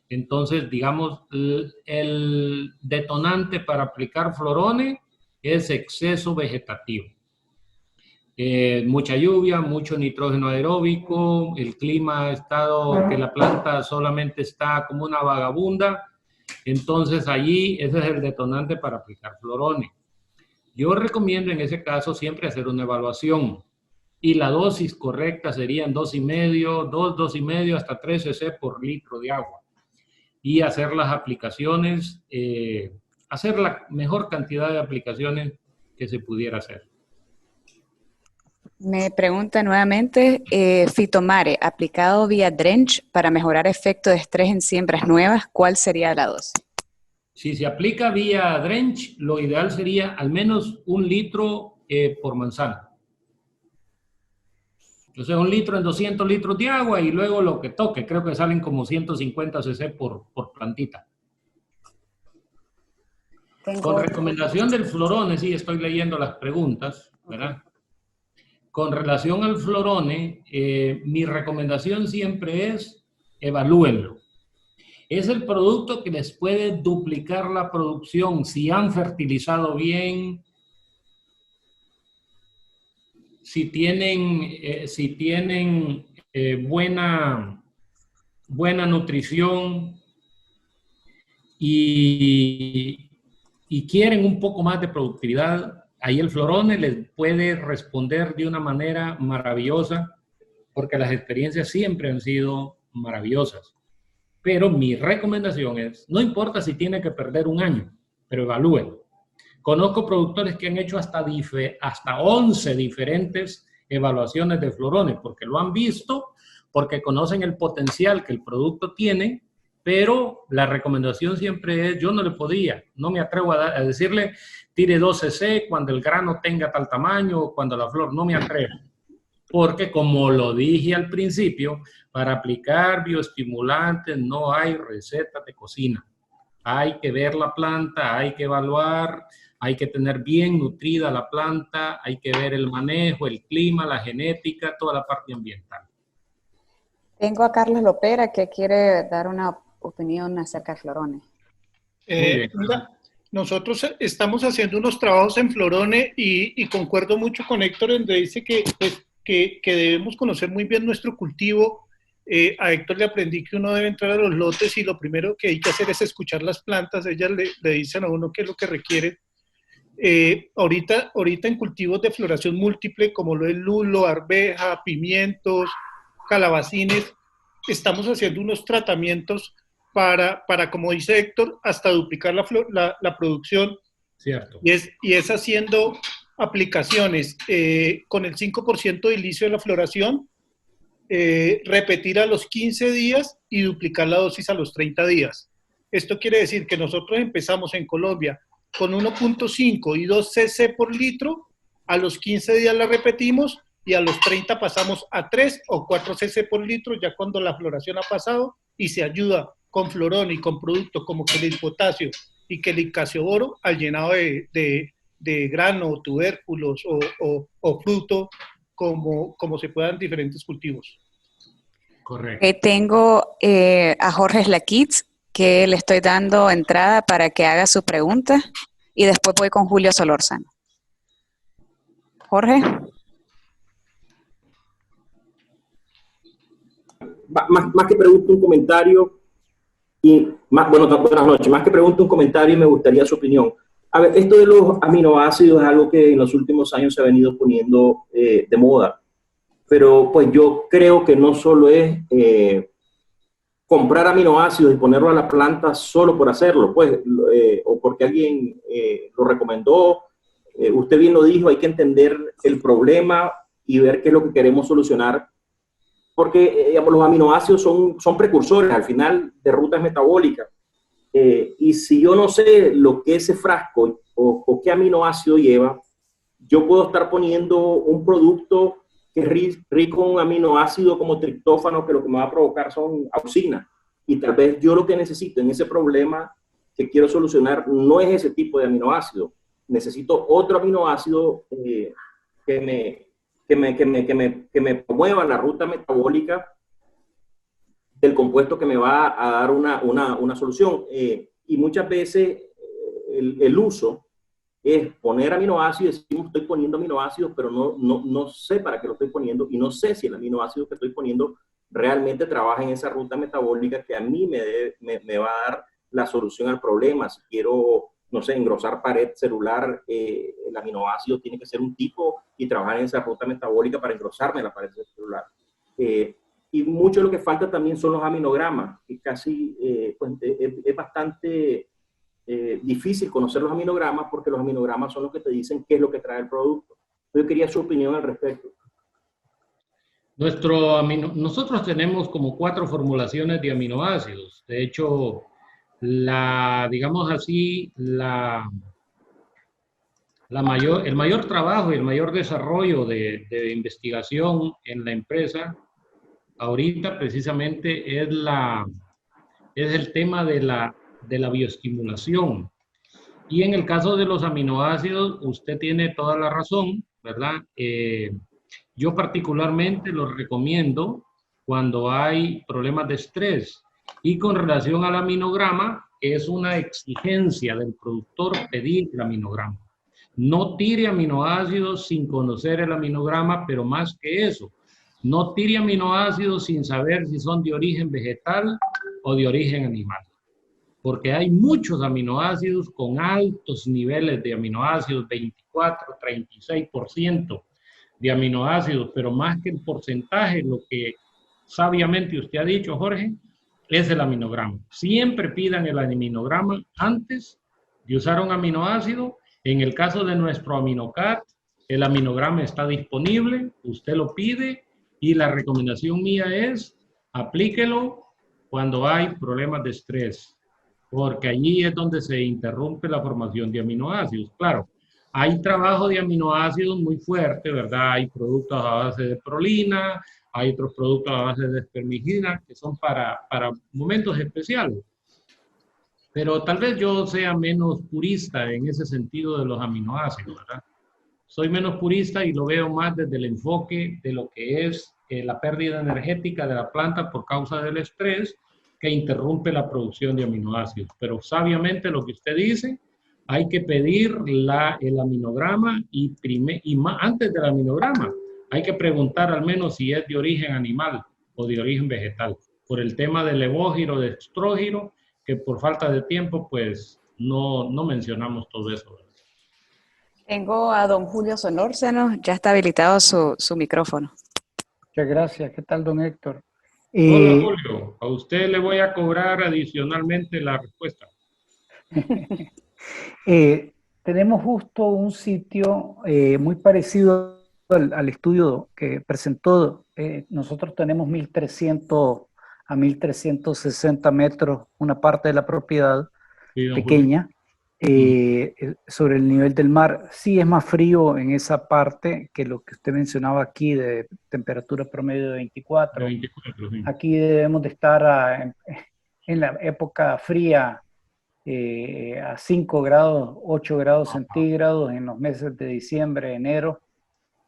[SPEAKER 1] entonces, digamos, el detonante para aplicar Florone es exceso vegetativo. Mucha lluvia, mucho nitrógeno aeróbico, el clima ha estado que la planta solamente está como una vagabunda, entonces allí ese es el detonante para aplicar Florone. Yo recomiendo en ese caso siempre hacer una evaluación y la dosis correcta serían 2,5 hasta 3 cc por litro de agua y hacer las aplicaciones, hacer la mejor cantidad de aplicaciones que se pudiera hacer.
[SPEAKER 2] Me pregunta nuevamente, Fitomare, aplicado vía drench para mejorar efecto de estrés en siembras nuevas, ¿cuál sería la dosis?
[SPEAKER 1] Si se aplica vía drench, lo ideal sería al menos 1 litro por manzana. Entonces 1 litro en 200 litros de agua y luego lo que toque, creo que salen como 150 cc por plantita. Con recomendación del Florone, sí, estoy leyendo las preguntas, ¿verdad? Con relación al Florone, mi recomendación siempre es evalúenlo. Es el producto que les puede duplicar la producción si han fertilizado bien, si tienen buena nutrición y quieren un poco más de productividad, ahí el Florone les puede responder de una manera maravillosa, porque las experiencias siempre han sido maravillosas. Pero mi recomendación es, no importa si tiene que perder 1 año, pero evalúenlo. Conozco productores que han hecho hasta 11 diferentes evaluaciones de Florone, porque lo han visto, porque conocen el potencial que el producto tiene, pero la recomendación siempre es, yo no me atrevo a decirle, tire 2 cc cuando el grano tenga tal tamaño, o cuando la flor, no me atrevo. Porque como lo dije al principio, para aplicar bioestimulantes no hay receta de cocina. Hay que ver la planta, hay que evaluar, hay que tener bien nutrida la planta, hay que ver el manejo, el clima, la genética, toda la parte ambiental.
[SPEAKER 2] Tengo a Carlos Lopera que quiere dar una opinión acerca de Florone.
[SPEAKER 3] Nosotros estamos haciendo unos trabajos en Florone y concuerdo mucho con Héctor donde dice que debemos conocer muy bien nuestro cultivo A Héctor le aprendí que uno debe entrar a los lotes y lo primero que hay que hacer es escuchar las plantas. Ellas le dicen a uno qué es lo que requieren. Ahorita en cultivos de floración múltiple, como lo es lulo, arveja, pimientos, calabacines, estamos haciendo unos tratamientos para como dice Héctor, hasta duplicar la producción.
[SPEAKER 1] Cierto.
[SPEAKER 3] Y es haciendo aplicaciones con el 5% de inicio de la floración, repetir a los 15 días y duplicar la dosis a los 30 días. Esto quiere decir que nosotros empezamos en Colombia con 1.5 y 2 cc por litro, a los 15 días la repetimos y a los 30 pasamos a 3 o 4 cc por litro ya cuando la floración ha pasado y se ayuda con florón y con productos como quelil-potasio y quelil-calcio-boro al llenado de grano, tubérculos o fruto como se puedan diferentes cultivos.
[SPEAKER 1] Correcto.
[SPEAKER 2] Tengo a Jorge Slaquitz, que le estoy dando entrada para que haga su pregunta y después voy con Julio Solórzano. Jorge.
[SPEAKER 4] Más que pregunto, un comentario buenas noches. Más que pregunto, un comentario y me gustaría su opinión. A ver, esto de los aminoácidos es algo que en los últimos años se ha venido poniendo de moda, pero pues yo creo que no solo es comprar aminoácidos y ponerlo a la planta solo por hacerlo, pues, o porque alguien lo recomendó. Usted bien lo dijo, hay que entender el problema y ver qué es lo que queremos solucionar, porque digamos, los aminoácidos son precursores al final de rutas metabólicas. Y si yo no sé lo que ese frasco o qué aminoácido lleva, yo puedo estar poniendo un producto que es rico en un aminoácido como triptófano, que lo que me va a provocar son auxinas. Y tal vez yo lo que necesito en ese problema que quiero solucionar no es ese tipo de aminoácido. Necesito otro aminoácido que me promueva la ruta metabólica del compuesto que me va a dar una solución. Y muchas veces el uso es poner aminoácidos, decimos estoy poniendo aminoácidos, pero no sé para qué lo estoy poniendo y no sé si el aminoácido que estoy poniendo realmente trabaja en esa ruta metabólica que a mí me va a dar la solución al problema. Si quiero, no sé, engrosar pared celular, el aminoácido tiene que ser un tipo y trabajar en esa ruta metabólica para engrosarme la pared celular. Y mucho de lo que falta también son los aminogramas, que casi pues, es bastante difícil conocer los aminogramas porque los aminogramas son los que te dicen qué es lo que trae el producto. Yo quería su opinión al respecto.
[SPEAKER 1] Nosotros tenemos como 4 formulaciones de aminoácidos. De hecho, digamos así, el mayor trabajo y el mayor desarrollo de investigación en la empresa ahorita precisamente es el tema de la bioestimulación. Y en el caso de los aminoácidos, usted tiene toda la razón, ¿verdad? Yo particularmente los recomiendo cuando hay problemas de estrés. Y con relación al aminograma, es una exigencia del productor pedir el aminograma. No tire aminoácidos sin conocer el aminograma, pero más que eso, no tire aminoácidos sin saber si son de origen vegetal o de origen animal. Porque hay muchos aminoácidos con altos niveles de aminoácidos, 24, 36% de aminoácidos, pero más que el porcentaje, lo que sabiamente usted ha dicho, Jorge, es el aminograma. Siempre pidan el aminograma antes de usar un aminoácido. En el caso de nuestro AminoCat, el aminograma está disponible, usted lo pide y la recomendación mía es aplíquelo cuando hay problemas de estrés, porque allí es donde se interrumpe la formación de aminoácidos. Claro, hay trabajo de aminoácidos muy fuerte, ¿verdad? Hay productos a base de prolina, hay otros productos a base de espermigina que son para momentos especiales. Pero tal vez yo sea menos purista en ese sentido de los aminoácidos, ¿verdad? Soy menos purista y lo veo más desde el enfoque de lo que es la pérdida energética de la planta por causa del estrés que interrumpe la producción de aminoácidos. Pero sabiamente lo que usted dice, hay que pedir el aminograma y antes del aminograma hay que preguntar al menos si es de origen animal o de origen vegetal, por el tema del levógiro, de estrógiro, que por falta de tiempo, pues no mencionamos todo eso.
[SPEAKER 2] Tengo a don Julio Solórzano, ya está habilitado su micrófono.
[SPEAKER 5] Muchas gracias. ¿Qué tal, don Héctor?
[SPEAKER 1] Hola, Julio. A usted le voy a cobrar adicionalmente la respuesta.
[SPEAKER 5] Tenemos justo un sitio muy parecido al estudio que presentó. Nosotros tenemos 1.300 a 1.360 metros, una parte de la propiedad pequeña, sobre el nivel del mar. Sí es más frío en esa parte que lo que usted mencionaba aquí de temperatura promedio de 24.
[SPEAKER 1] Sí.
[SPEAKER 5] Aquí debemos de estar en la época fría a 5 grados, 8 grados centígrados en los meses de diciembre, enero.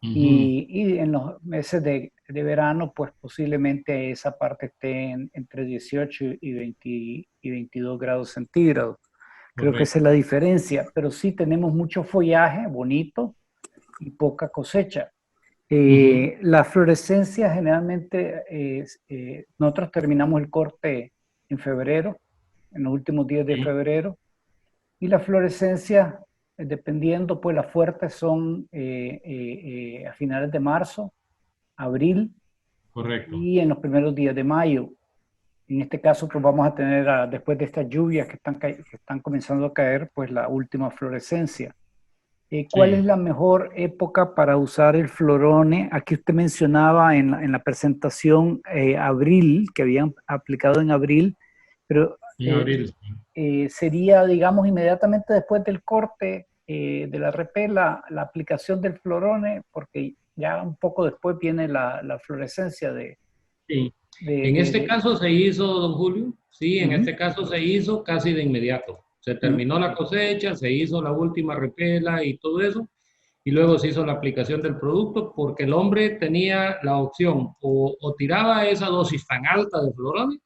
[SPEAKER 5] Y en los meses de verano, pues posiblemente esa parte esté entre 18 y 22 grados centígrados. Creo que esa es la diferencia, pero sí tenemos mucho follaje bonito y poca cosecha. La florescencia generalmente, nosotros terminamos el corte en febrero, en los últimos días de febrero, y la florescencia, dependiendo, pues las fuertes son a finales de marzo, abril, y en los primeros días de mayo. En este caso, pues vamos a tener, después de estas lluvias que están comenzando a caer, pues la última florescencia. ¿Cuál es la mejor época para usar el Florone? Aquí usted mencionaba en la presentación abril, que habían aplicado en abril, pero sería, digamos, inmediatamente después del corte de la RP la aplicación del Florone, porque ya un poco después viene la florescencia de...
[SPEAKER 1] Sí. En este caso se hizo, don Julio, sí, en este caso se hizo casi de inmediato. Se terminó la cosecha, se hizo la última repela y todo eso, y luego se hizo la aplicación del producto, porque el hombre tenía la opción, o tiraba esa dosis tan alta de Florone,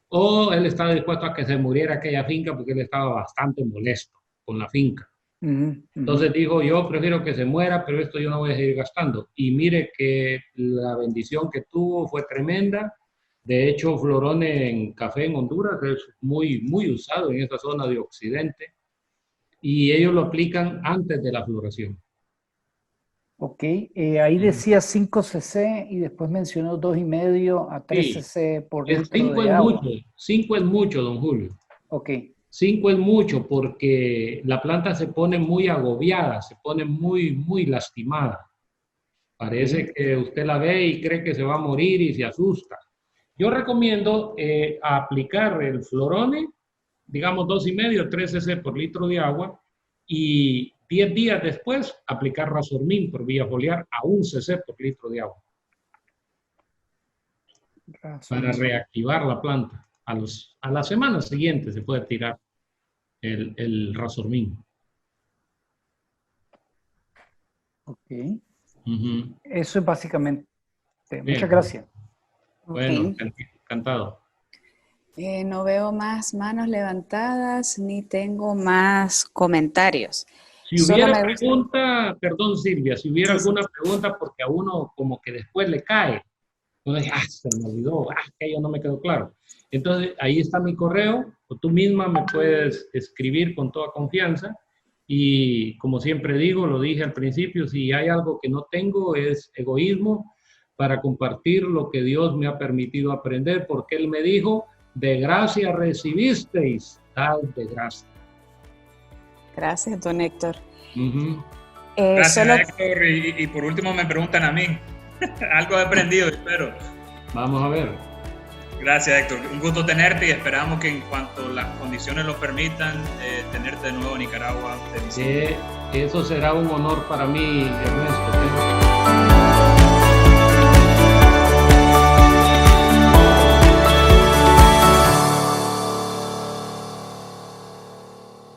[SPEAKER 1] o él estaba dispuesto a que se muriera aquella finca, porque él estaba bastante molesto con la finca. Entonces dijo, yo prefiero que se muera, pero esto yo no voy a seguir gastando. Y mire que la bendición que tuvo fue tremenda. De hecho, Florone en café en Honduras es muy, muy usado en esta zona de Occidente, y ellos lo aplican antes de la floración.
[SPEAKER 5] Ok, ahí decía 5 cc y después mencionó 2,5 a 3 cc por litro de agua.
[SPEAKER 1] 5 es mucho, don Julio.
[SPEAKER 5] Ok.
[SPEAKER 1] 5 es mucho porque la planta se pone muy agobiada, se pone muy, muy lastimada. Parece que usted la ve y cree que se va a morir y se asusta. Yo recomiendo aplicar el Florone, digamos 2,5, 3 cc por litro de agua, y 10 días después aplicar Razormin por vía foliar a 1 cc por litro de agua. Para reactivar la planta. A la semana siguiente se puede tirar el Razormin.
[SPEAKER 5] Ok. Eso es básicamente.
[SPEAKER 1] Bien.
[SPEAKER 5] Muchas gracias.
[SPEAKER 1] Bueno, encantado.
[SPEAKER 2] No veo más manos levantadas ni tengo más comentarios.
[SPEAKER 1] Si hubiera pregunta, perdón Silvia, si hubiera alguna pregunta, porque a uno como que después le cae, uno dice, se me olvidó, que yo no me quedó claro. Entonces ahí está mi correo, o tú misma me puedes escribir con toda confianza, y como siempre digo, lo dije al principio, si hay algo que no tengo es egoísmo, para compartir lo que Dios me ha permitido aprender, porque Él me dijo, de gracia recibisteis, dad de gracia.
[SPEAKER 2] Gracias, don Héctor.
[SPEAKER 6] Gracias, Héctor. Y por último me preguntan a mí. Algo he aprendido, espero.
[SPEAKER 1] Vamos a ver.
[SPEAKER 6] Gracias, Héctor. Un gusto tenerte y esperamos que en cuanto las condiciones lo permitan, tenerte de nuevo en Nicaragua.
[SPEAKER 1] Eso será un honor para mí, Ernesto.